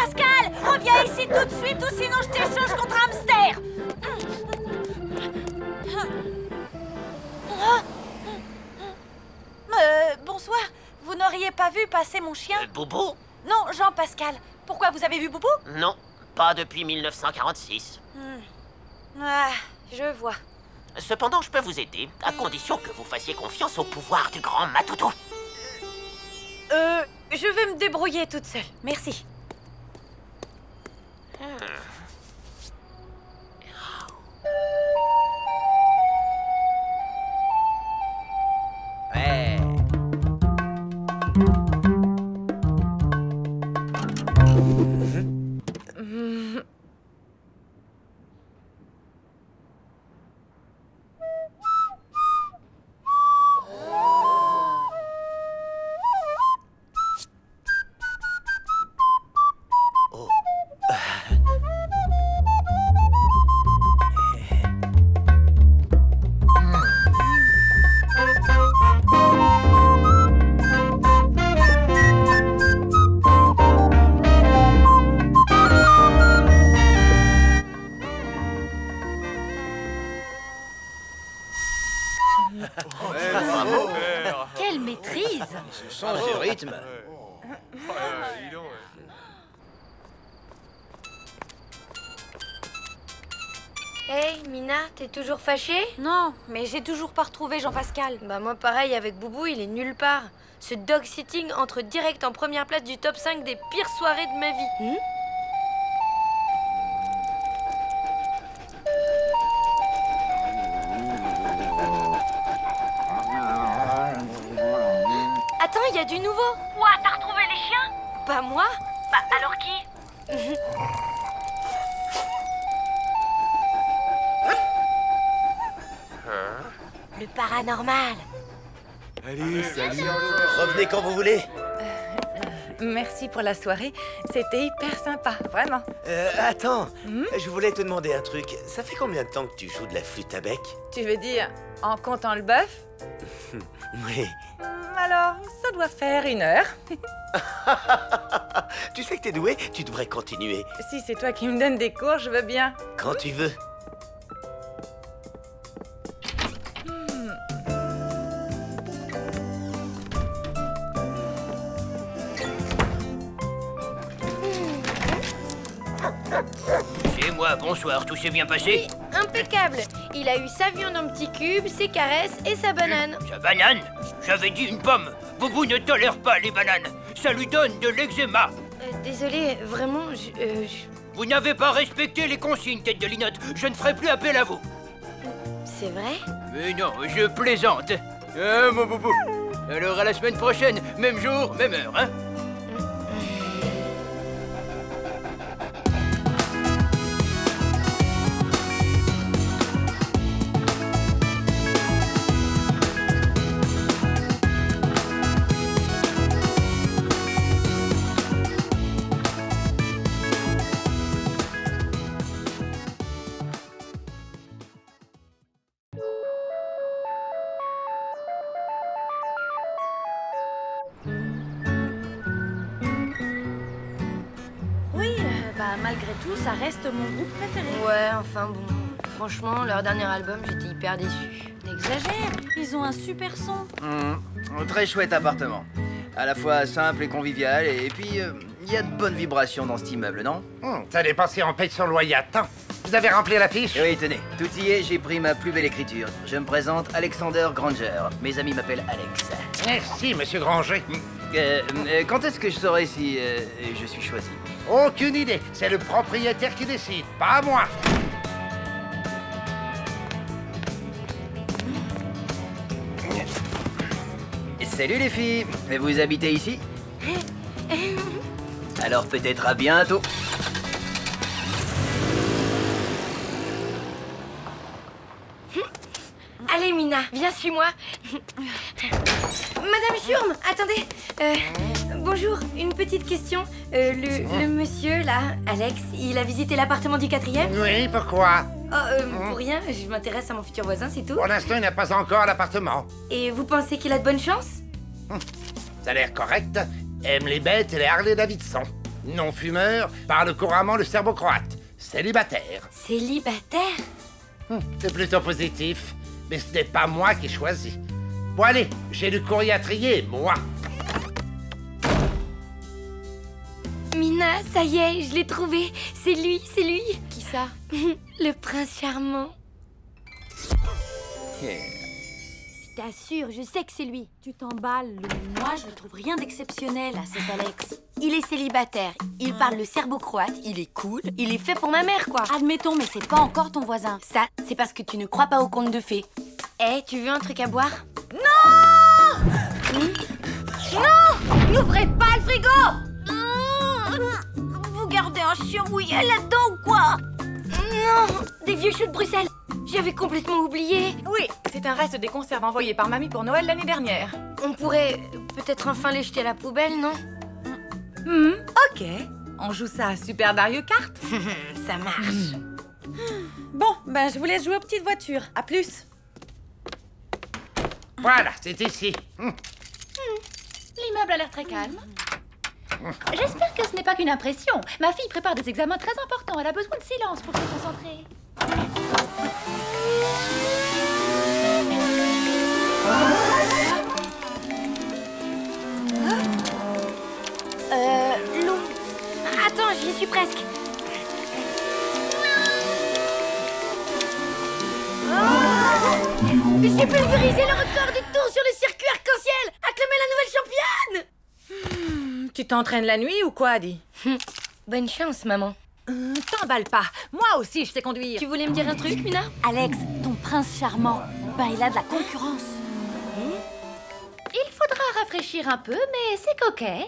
Jean-Pascal, reviens ici tout de suite ou sinon je t'échange contre un hamster. Bonsoir. Vous n'auriez pas vu passer mon chien? Boubou? Non, Jean-Pascal. Pourquoi, vous avez vu Boubou? Non, pas depuis 1946. Ah, je vois. Cependant, je peux vous aider, à condition que vous fassiez confiance au pouvoir du grand Matoudou. Je vais me débrouiller toute seule. Merci. Ouais. Quelle maîtrise! Ce sens du rythme. Hey, Mina, t'es toujours fâchée? Non, mais j'ai toujours pas retrouvé Jean-Pascal. Bah moi pareil, avec Boubou, il est nulle part. Ce dog sitting entre direct en première place du top 5 des pires soirées de ma vie. Attends, il y a du nouveau. Quoi, t'as retrouvé les chiens? Pas moi. Bah alors qui? Le paranormal. Allez, salut. Revenez quand vous voulez. Merci pour la soirée. C'était hyper sympa, vraiment. Attends, je voulais te demander un truc. Ça fait combien de temps que tu joues de la flûte à bec? Tu veux dire en comptant le bœuf? Oui. Alors, ça doit faire 1 heure. Tu sais que t'es doué, tu devrais continuer. Si c'est toi qui me donnes des cours, je veux bien. Quand tu veux. C'est moi, bonsoir, tout s'est bien passé? Oui, impeccable. Il a eu sa viande en petits cubes, ses caresses et sa banane. Sa banane? J'avais dit une pomme. Boubou ne tolère pas les bananes. Ça lui donne de l'eczéma. Désolé, vraiment, Vous n'avez pas respecté les consignes, tête de linotte. Je ne ferai plus appel à vous. C'est vrai? Mais non, je plaisante. Mon boubou. Alors à la semaine prochaine, même jour, même heure, hein? Malgré tout, ça reste mon groupe préféré. Ouais, enfin bon. Franchement, leur dernier album, j'étais hyper déçue. T'exagères, ils ont un super son. Très chouette appartement. À la fois simple et convivial, et puis il y a de bonnes vibrations dans cet immeuble, non? T'as dépensé en paye sur le loyer. Attends, vous avez rempli la fiche? Oui, tenez, tout y est, j'ai pris ma plus belle écriture. Je me présente Alexander Granger. Mes amis m'appellent Alex. Merci, monsieur Granger. Quand est-ce que je saurai si je suis choisi? Aucune idée. C'est le propriétaire qui décide, pas moi. Salut les filles. Vous habitez ici? Alors peut-être à bientôt. Allez, Mina, viens, suis-moi. Madame Schurm, attendez. Bonjour, une petite question. Le monsieur, là, Alex, il a visité l'appartement du 4e? Oui, pourquoi? Pour rien, je m'intéresse à mon futur voisin, c'est tout. Pour l'instant, il n'a pas encore l'appartement. Et vous pensez qu'il a de bonnes chances? Ça a l'air correct. Aime les bêtes et les Harley Davidson. Non-fumeur parle couramment le serbo-croate. Célibataire. Célibataire? C'est plutôt positif. Mais ce n'est pas moi qui ai choisi. Bon allez, j'ai le courrier à trier, moi. Mina, ça y est, je l'ai trouvé. C'est lui, c'est lui. Qui ça? Le prince charmant. Je t'assure, je sais que c'est lui. Tu t'emballes, Lou. Moi, je ne trouve rien d'exceptionnel à cet Alex. Il est célibataire, il parle le serbo-croate, il est cool, il est fait pour ma mère, quoi. Admettons, mais c'est pas encore ton voisin. Ça, c'est parce que tu ne crois pas aux contes de fées. Eh, tu veux un truc à boire? Non! Non! N'ouvrez pas le frigo! Vous gardez un chien mouillé là-dedans ou quoi? Non! Des vieux choux de Bruxelles. J'avais complètement oublié. Oui, c'est un reste des conserves envoyées par mamie pour Noël l'année dernière. On pourrait peut-être enfin les jeter à la poubelle, non? Ok. On joue ça à Super Mario Kart? Ça marche. Bon, ben je vous laisse jouer aux petites voitures. À plus. Voilà, c'est ici. L'immeuble a l'air très calme. J'espère que ce n'est pas qu'une impression. Ma fille prépare des examens très importants. Elle a besoin de silence pour se concentrer. Lou. Attends, j'y suis presque. J'ai pulvérisé le record du tour sur le circuit arc-en-ciel. Acclamez la nouvelle championne. Tu t'entraînes la nuit ou quoi, Adi? Bonne chance, maman. T'emballe pas. Moi aussi, je sais conduire. Tu voulais me dire un truc, Mina? Alex, ton prince charmant, ben il a de la concurrence. Il faudra rafraîchir un peu, mais c'est coquet.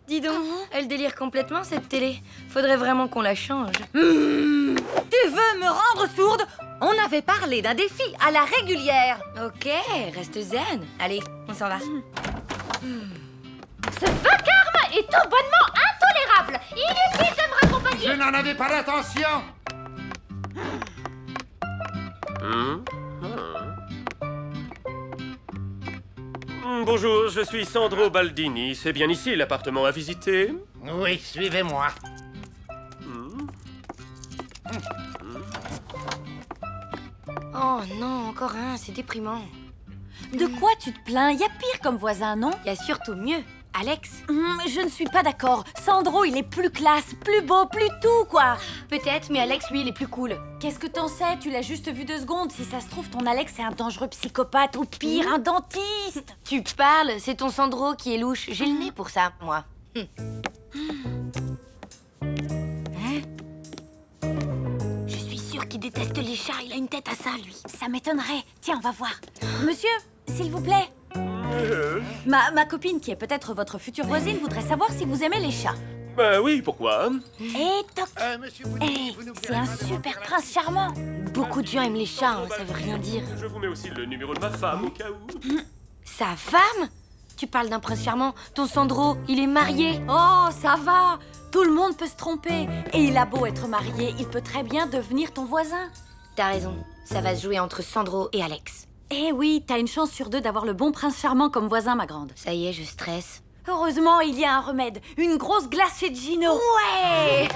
Dis donc, elle délire complètement cette télé. Faudrait vraiment qu'on la change. Tu veux me rendre sourde? On avait parlé d'un défi à la régulière. Ok, reste zen. Allez, on s'en va. Ce vacarme est tout bonnement intolérable. Inutile de me raccompagner. Je n'en avais pas l'intention. Bonjour, je suis Sandro Baldini. C'est bien ici l'appartement à visiter? Oui, suivez-moi. Oh non, encore un, c'est déprimant. De quoi tu te plains? Y a pire comme voisin, non? Y a surtout mieux. Alex? Je ne suis pas d'accord. Sandro, il est plus classe, plus beau, plus tout, quoi. Peut-être, mais Alex, lui, il est plus cool. Qu'est-ce que t'en sais? Tu l'as juste vu 2 secondes. Si ça se trouve, ton Alex, c'est un dangereux psychopathe ou pire, un dentiste. Tu parles, c'est ton Sandro qui est louche. J'ai le nez pour ça, moi. Je suis sûre qu'il déteste les chats. Il a une tête à ça, lui. Ça m'étonnerait. Tiens, on va voir. Monsieur, s'il vous plaît. Ma copine, qui est peut-être votre future voisine, voudrait savoir si vous aimez les chats. Bah oui, pourquoi? Et toc. C'est un super prince charmant. Beaucoup de gens aiment les chats, hein, ça veut rien dire. Je vous mets aussi le numéro de ma femme au cas où. Sa femme? Tu parles d'un prince charmant. Ton Sandro, il est marié. Oh, ça va. Tout le monde peut se tromper. Et il a beau être marié, il peut très bien devenir ton voisin. T'as raison. Ça va se jouer entre Sandro et Alex. Eh oui, t'as une chance sur 2 d'avoir le bon prince charmant comme voisin, ma grande. Ça y est, je stresse. Heureusement, il y a un remède. Une grosse glace chez Gino. Ouais.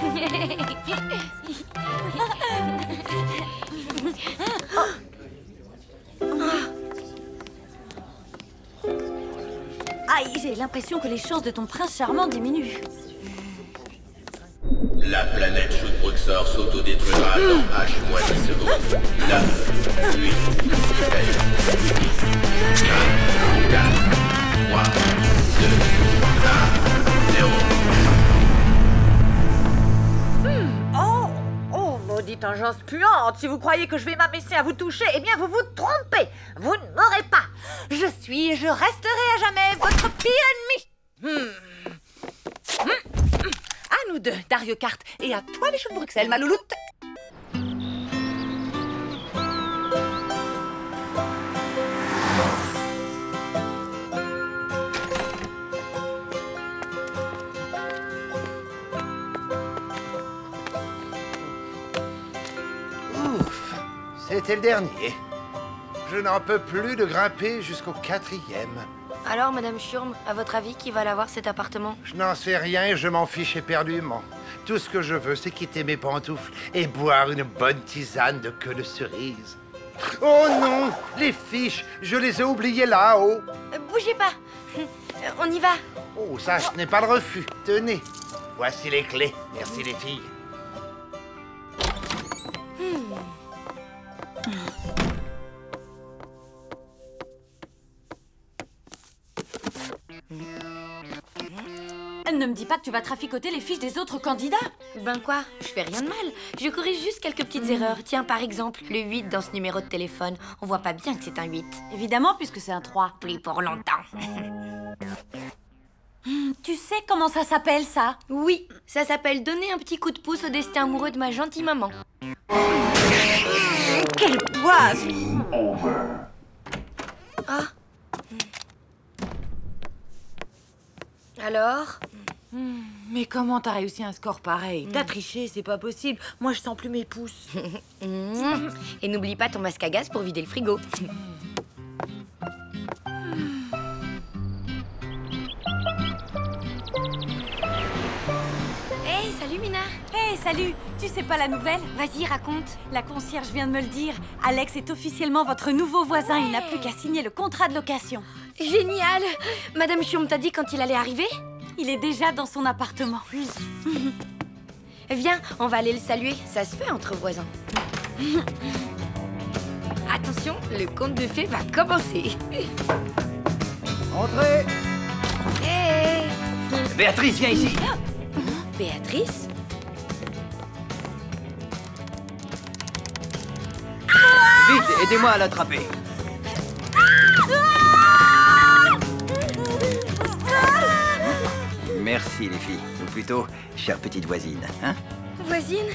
Aïe, j'ai l'impression que les chances de ton prince charmant diminuent. La planète Shootbruxor s'autodétruira dans H-10 secondes. 9, 8, 7, 6, 5, 4, 3, 2, 1, 0. Oh, maudite engeance puante. Si vous croyez que je vais m'abaisser à vous toucher, eh bien vous vous trompez. Vous ne m'aurez pas. Je suis et je resterai à jamais votre pire ennemi. À nous 2, Dario Kart, et à toi les choux de Bruxelles, ma louloute. Ouf, c'était le dernier. Je n'en peux plus de grimper jusqu'au 4e. Alors, Madame Schurm, à votre avis, qui va l'avoir cet appartement? Je n'en sais rien et je m'en fiche éperdument. Tout ce que je veux, c'est quitter mes pantoufles et boire une bonne tisane de queue de cerise. Oh non! Les fiches, je les ai oubliées là-haut. Bougez pas. On y va. Oh, ça, ce n'est pas le refus. Tenez, voici les clés. Merci les filles. Ne me dis pas que tu vas traficoter les fiches des autres candidats. Ben quoi? Je fais rien de mal. Je corrige juste quelques petites erreurs. Tiens, par exemple, le 8 dans ce numéro de téléphone. On voit pas bien que c'est un 8. Évidemment, puisque c'est un 3. Plus pour longtemps. Tu sais comment ça s'appelle, ça? Oui, ça s'appelle donner un petit coup de pouce au destin amoureux de ma gentille maman. Quelle poisse! Ah. Alors? Mais comment t'as réussi un score pareil? T'as triché, c'est pas possible. Moi, je sens plus mes pouces. Et n'oublie pas ton masque à gaz pour vider le frigo. Hey, salut Mina. Hey, salut. Tu sais pas la nouvelle? Vas-y, raconte. La concierge vient de me le dire. Alex est officiellement votre nouveau voisin. Il n'a plus qu'à signer le contrat de location. Génial. Madame Schurm t'a dit quand il allait arriver? Il est déjà dans son appartement. Viens, on va aller le saluer. Ça se fait entre voisins. Attention, le conte de fées va commencer. Entrez. Hey. Béatrice, viens ici. Béatrice? Vite, aidez-moi à l'attraper. Merci les filles, ou plutôt, chère petite voisine, hein? Voisine?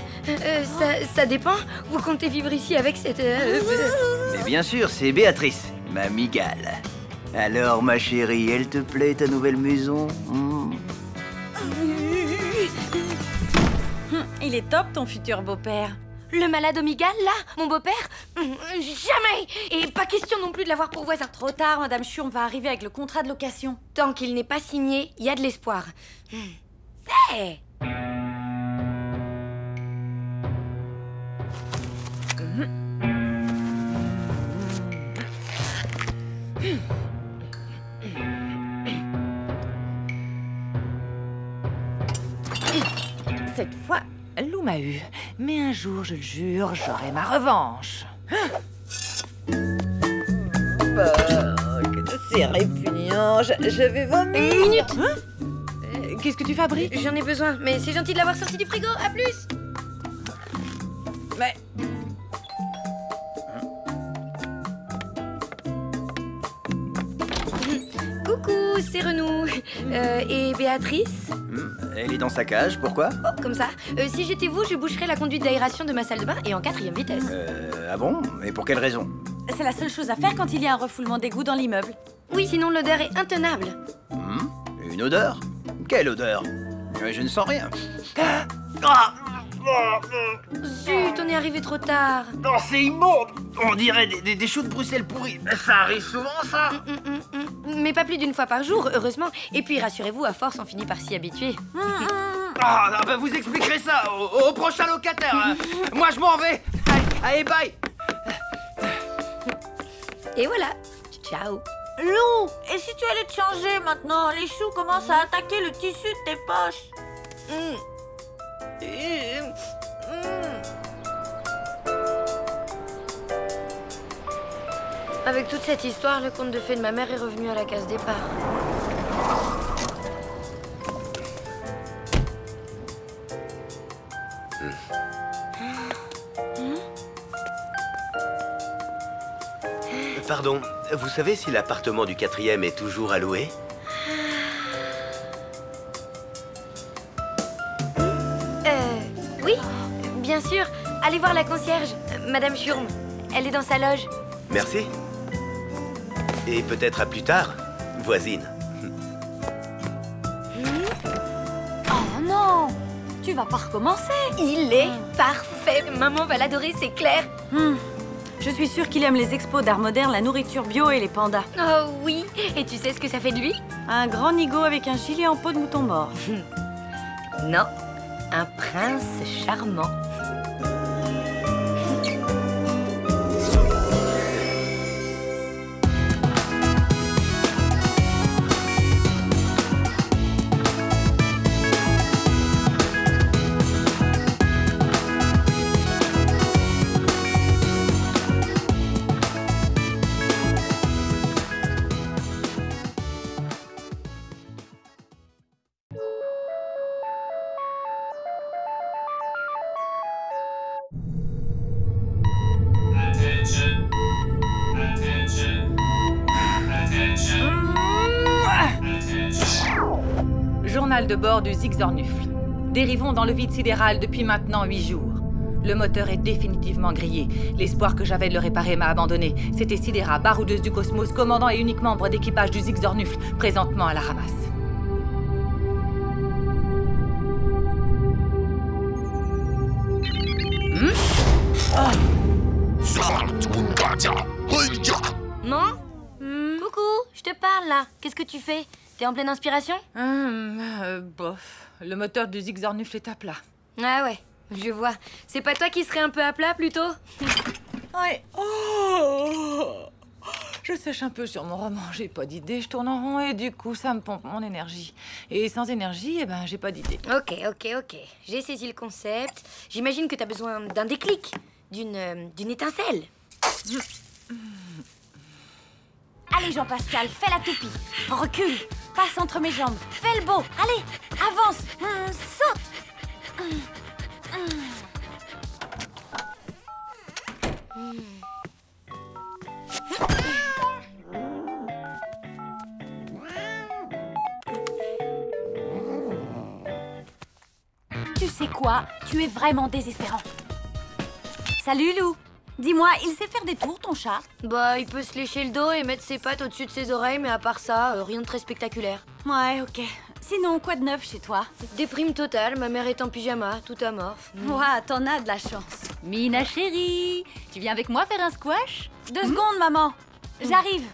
Ça dépend. Vous comptez vivre ici avec cette... Mais bien sûr, c'est Béatrice, ma migale. Alors, ma chérie, elle te plaît ta nouvelle maison? Il est top, ton futur beau-père. Le malade Omigal, là? Mon beau-père? Jamais! Et pas question non plus de l'avoir pour voisin. Trop tard, Madame Schurm va arriver avec le contrat de location. Tant qu'il n'est pas signé, il y a de l'espoir. Hey! Cette fois, Lou m'a eu. Mais un jour, je le jure, j'aurai ma revanche. C'est répugnant. Je vais vomir. Une minute. Qu'est-ce que tu fabriques? J'en ai besoin, mais c'est gentil de l'avoir sorti du frigo. À plus. Mais... Coucou, c'est Renou. Et Béatrice? Elle est dans sa cage, pourquoi? Oh, comme ça. Si j'étais vous, je boucherais la conduite d'aération de ma salle de bain et en 4e vitesse. Ah bon? Et pour quelle raison? C'est la seule chose à faire quand il y a un refoulement d'égout dans l'immeuble. Oui, sinon l'odeur est intenable. Une odeur? Quelle odeur? Je ne sens rien. Zut, on est arrivé trop tard. Non, c'est immonde. On dirait des choux de Bruxelles pourris. Ça arrive souvent, ça? Mais pas plus d'une fois par jour, heureusement. Et puis, rassurez-vous, à force, on finit par s'y habituer. Ah, bah vous expliquerez ça au prochain locataire. Hein. Moi, je m'en vais. Allez, bye. Et voilà. Ciao. Lou, et si tu allais te changer maintenant? Les choux commencent à attaquer le tissu de tes poches. Avec toute cette histoire, le conte de fées de ma mère est revenu à la case départ. Pardon, vous savez si l'appartement du 4e est toujours à louer? Oui, bien sûr. Allez voir la concierge, Madame Schurm. Elle est dans sa loge. Merci. Et peut-être à plus tard, voisine. Oh non! Tu vas pas recommencer. Il est parfait. Maman va l'adorer, c'est clair. Je suis sûre qu'il aime les expos d'art moderne, la nourriture bio et les pandas. Oh oui, et tu sais ce que ça fait de lui? Un grand nigo avec un gilet en peau de mouton mort. Non, un prince charmant. Journal de bord du Zigzornufle. Dérivons dans le vide sidéral depuis maintenant 8 jours. Le moteur est définitivement grillé. L'espoir que j'avais de le réparer m'a abandonné. C'était Sidera, baroudeuse du cosmos, commandant et unique membre d'équipage du Zigzornufle, présentement à la ramasse. Non? Coucou, je te parle là. Qu'est-ce que tu fais? T'es en pleine inspiration? Bof. Le moteur du Zigzornufle est à plat. Ah ouais, je vois. C'est pas toi qui serais un peu à plat plutôt? Ouais. Oh, je sèche un peu sur mon roman, j'ai pas d'idée, je tourne en rond et du coup ça me pompe mon énergie. Et sans énergie, eh ben j'ai pas d'idée. Ok. J'ai saisi le concept. J'imagine que t'as besoin d'un déclic, d'une étincelle. Allez Jean-Pascal, fais la toupie. Recule, passe entre mes jambes, fais le beau. Allez, avance, saute. Tu sais quoi? Tu es vraiment désespérant. Salut Lou. Dis-moi, il sait faire des tours, ton chat? Bah, il peut se lécher le dos et mettre ses pattes au-dessus de ses oreilles, mais à part ça, rien de très spectaculaire. Ouais, ok. Sinon, quoi de neuf chez toi? Déprime totale, ma mère est en pyjama, tout amorphe. Ouah, t'en as de la chance. Mina chérie, tu viens avec moi faire un squash? 2 secondes, maman. J'arrive.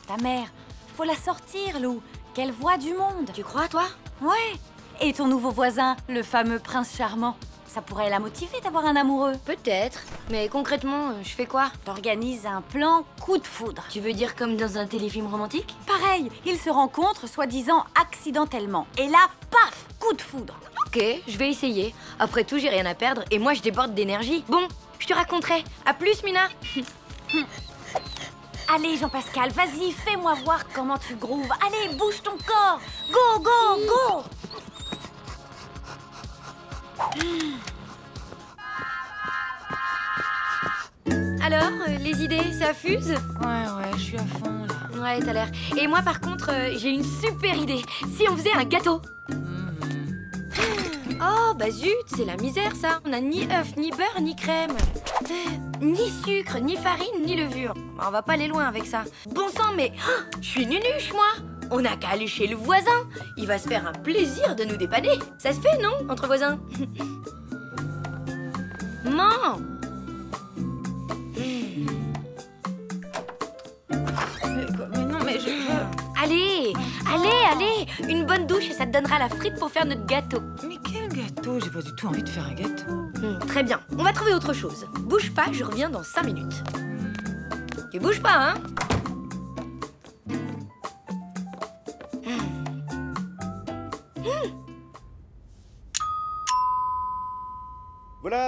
Ta mère, faut la sortir, Lou. Qu'elle voit du monde. Tu crois, toi? Ouais. Et ton nouveau voisin, le fameux prince charmant. Ça pourrait la motiver d'avoir un amoureux. Peut-être. Mais concrètement, je fais quoi? T'organises un plan coup de foudre. Tu veux dire comme dans un téléfilm romantique? Pareil, ils se rencontrent soi-disant accidentellement. Et là, paf, coup de foudre. Ok, je vais essayer. Après tout, j'ai rien à perdre et moi, je déborde d'énergie. Bon, je te raconterai. À plus, Mina. Allez, Jean-Pascal, vas-y, fais-moi voir comment tu grooves. Allez, bouge ton corps. Go, go, go. Alors, les idées, ça fuse? Ouais, je suis à fond là. Ouais, t'as l'air. Et moi, par contre, j'ai une super idée. Si on faisait un gâteau? Oh, bah zut, c'est la misère ça. On a ni œuf, ni beurre, ni crème. Ni sucre, ni farine, ni levure. On va pas aller loin avec ça. Bon sang, mais je suis nunuche, moi. On n'a qu'à aller chez le voisin. Il va se faire un plaisir de nous dépanner. Ça se fait, non, entre voisins? Non. Mais non, mais je... Allez. Une bonne douche et ça te donnera la frite pour faire notre gâteau. Mais quel gâteau? J'ai pas du tout envie de faire un gâteau. Très bien, on va trouver autre chose. Bouge pas, je reviens dans 5 minutes. Tu bouges pas, hein?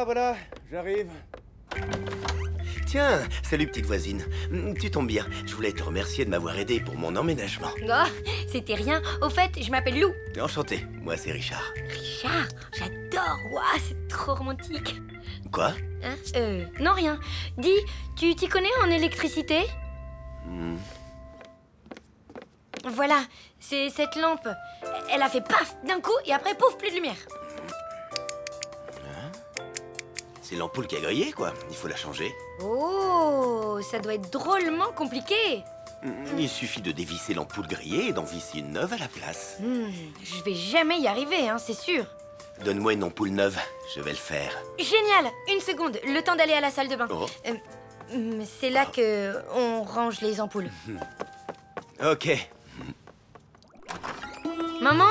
Voilà, j'arrive. Tiens, salut petite voisine. Tu tombes bien. Je voulais te remercier de m'avoir aidé pour mon emménagement. Oh, c'était rien. Au fait, je m'appelle Lou. Enchanté, moi c'est Richard. Richard, j'adore. Waouh, c'est trop romantique. Quoi? Hein? Non, rien. Dis, tu t'y connais en électricité? Voilà, c'est cette lampe. Elle a fait paf d'un coup et après pouf, plus de lumière. C'est l'ampoule qui a grillé, quoi. Il faut la changer. Oh, ça doit être drôlement compliqué. Il suffit de dévisser l'ampoule grillée et d'en visser une neuve à la place. Je vais jamais y arriver, hein, c'est sûr. Donne-moi une ampoule neuve, je vais le faire. Génial. Une seconde, le temps d'aller à la salle de bain. C'est là que on range les ampoules. Ok. Maman!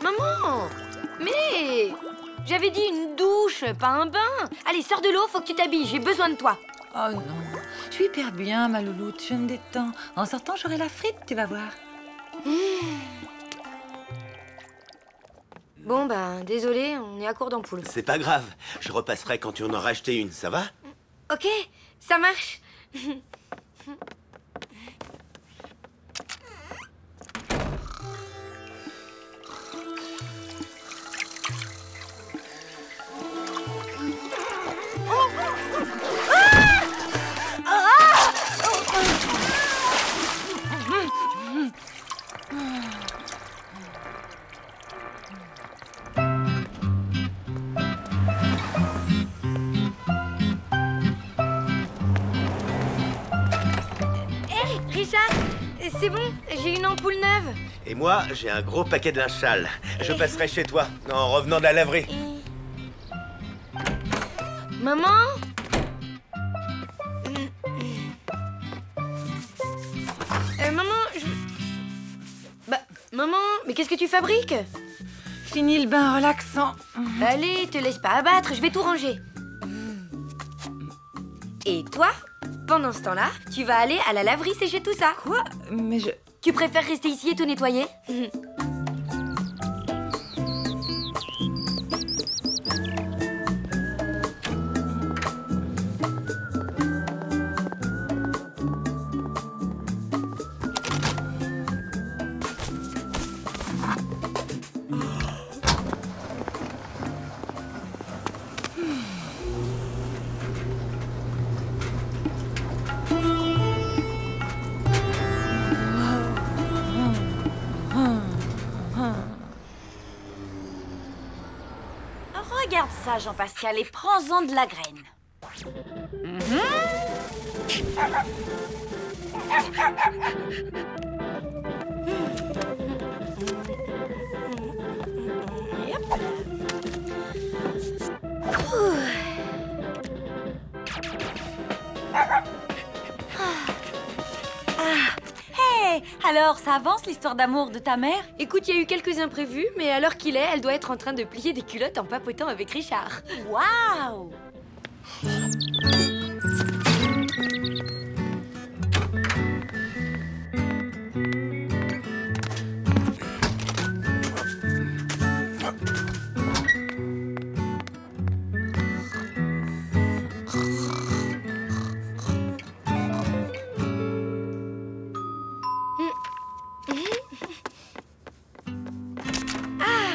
Maman! Mais... J'avais dit une douche, pas un bain. Allez, sors de l'eau, faut que tu t'habilles, j'ai besoin de toi. Oh non, je suis hyper bien, ma louloute, je me détends. En sortant, j'aurai la frite, tu vas voir. Bon, ben, désolé, on est à court d'ampoules. C'est pas grave. Je repasserai quand tu en auras acheté une, ça va? Ok, ça marche. Richard, c'est bon, j'ai une ampoule neuve. Et moi, j'ai un gros paquet de linge sale. Je passerai chez toi, en revenant de la laverie. Maman? Maman, Bah, maman, mais qu'est-ce que tu fabriques? Fini le bain relaxant. Allez, te laisse pas abattre, je vais tout ranger. Et toi, pendant ce temps-là, tu vas aller à la laverie sécher tout ça. Quoi? Mais je... Tu préfères rester ici et tout nettoyer? Regarde ça, Jean-Pascal, et prends-en de la graine. Hey, alors, ça avance l'histoire d'amour de ta mère? Écoute, il y a eu quelques imprévus, mais à l'heure qu'il est, elle doit être en train de plier des culottes en papotant avec Richard. Waouh!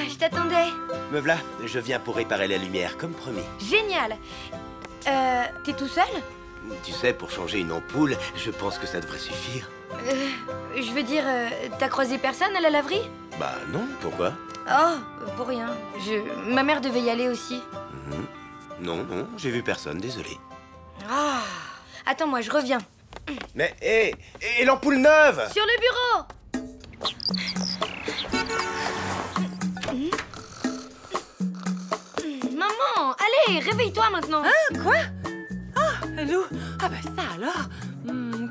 Je t'attendais. Me voilà, je viens pour réparer la lumière, comme promis. Génial. T'es tout seul? Tu sais, pour changer une ampoule, je pense que ça devrait suffire. Je veux dire, t'as croisé personne à la laverie? Bah non, pourquoi? Oh, pour rien. Ma mère devait y aller aussi. Non, j'ai vu personne, désolé. Ah. Attends, moi, je reviens. Mais, hé, et l'ampoule neuve? Sur le bureau! Maman, allez, réveille-toi maintenant. Hein, quoi? Oh, Lou, ah ben ça alors.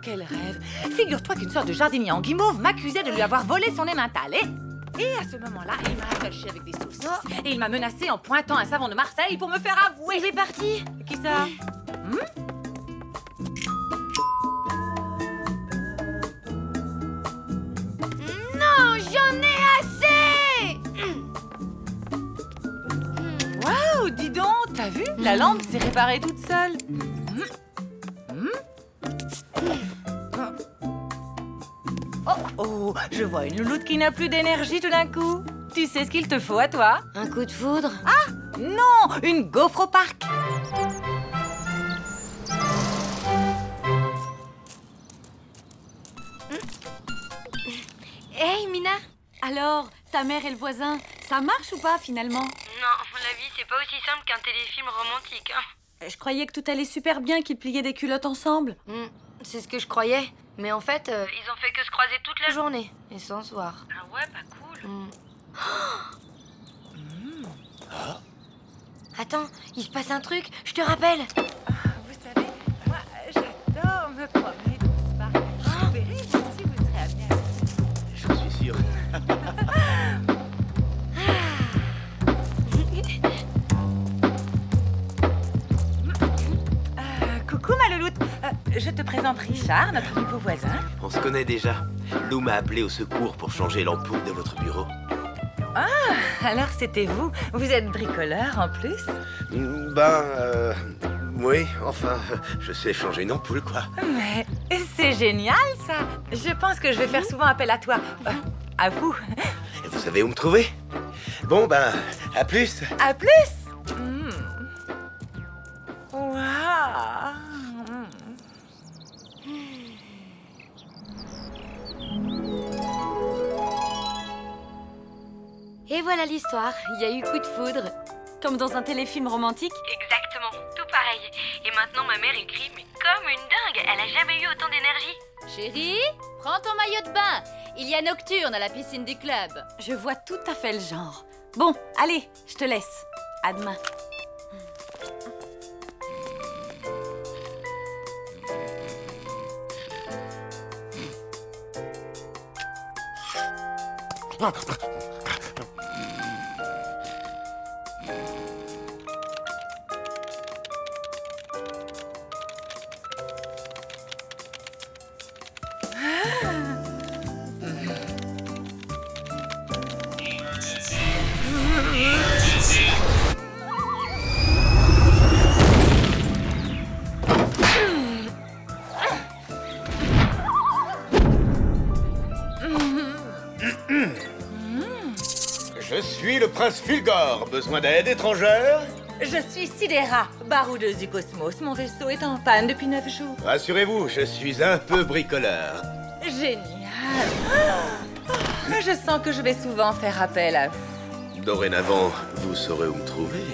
Quel rêve. Figure-toi qu'une sorte de jardinier en guimauve m'accusait de lui avoir volé son emmental. Et à ce moment-là, il m'a attaché avec des saucisses. Et il m'a menacé en pointant un savon de Marseille pour me faire avouer. Il est parti. Qui ça? Non, j'en ai assez. Waouh, dis donc, t'as vu? La lampe s'est réparée toute seule. Oh, je vois une louloute qui n'a plus d'énergie tout d'un coup. Tu sais ce qu'il te faut à toi? Un coup de foudre? Ah, non, une gaufre au parc. Hey, Mina. Alors, ta mère et le voisin, ça marche ou pas finalement? Non, la vie, c'est pas aussi simple qu'un téléfilm romantique. Je croyais que tout allait super bien, qu'ils pliaient des culottes ensemble. C'est ce que je croyais. Mais en fait, ils ont fait que se croiser toute la journée. Et sans se voir. Ah ouais, pas cool. Attends, il se passe un truc. Je te rappelle. Vous savez, moi, en prie, Char, notre nouveau voisin. On se connaît déjà. Lou m'a appelé au secours pour changer l'ampoule de votre bureau. Ah, alors c'était vous. Vous êtes bricoleur en plus? Oui, enfin, je sais changer une ampoule, quoi. Mais c'est génial, ça. Je pense que je vais faire souvent appel à toi. À vous. Et vous savez où me trouver? Bon, à plus. À plus. Waouh. Et voilà l'histoire, il y a eu coup de foudre. Comme dans un téléfilm romantique? Exactement, tout pareil. Et maintenant ma mère écrit, mais comme une dingue, elle a jamais eu autant d'énergie. Chérie, prends ton maillot de bain. Il y a Nocturne à la piscine du club. Je vois tout à fait le genre. Bon, allez, je te laisse. À demain. Je suis le prince Fulgore. Besoin d'aide étrangère? Je suis Sidera, baroudeuse du cosmos. Mon vaisseau est en panne depuis 9 jours. Rassurez-vous, je suis un peu bricoleur. Génial. Je sens que je vais souvent faire appel à vous. Dorénavant, vous saurez où me trouver.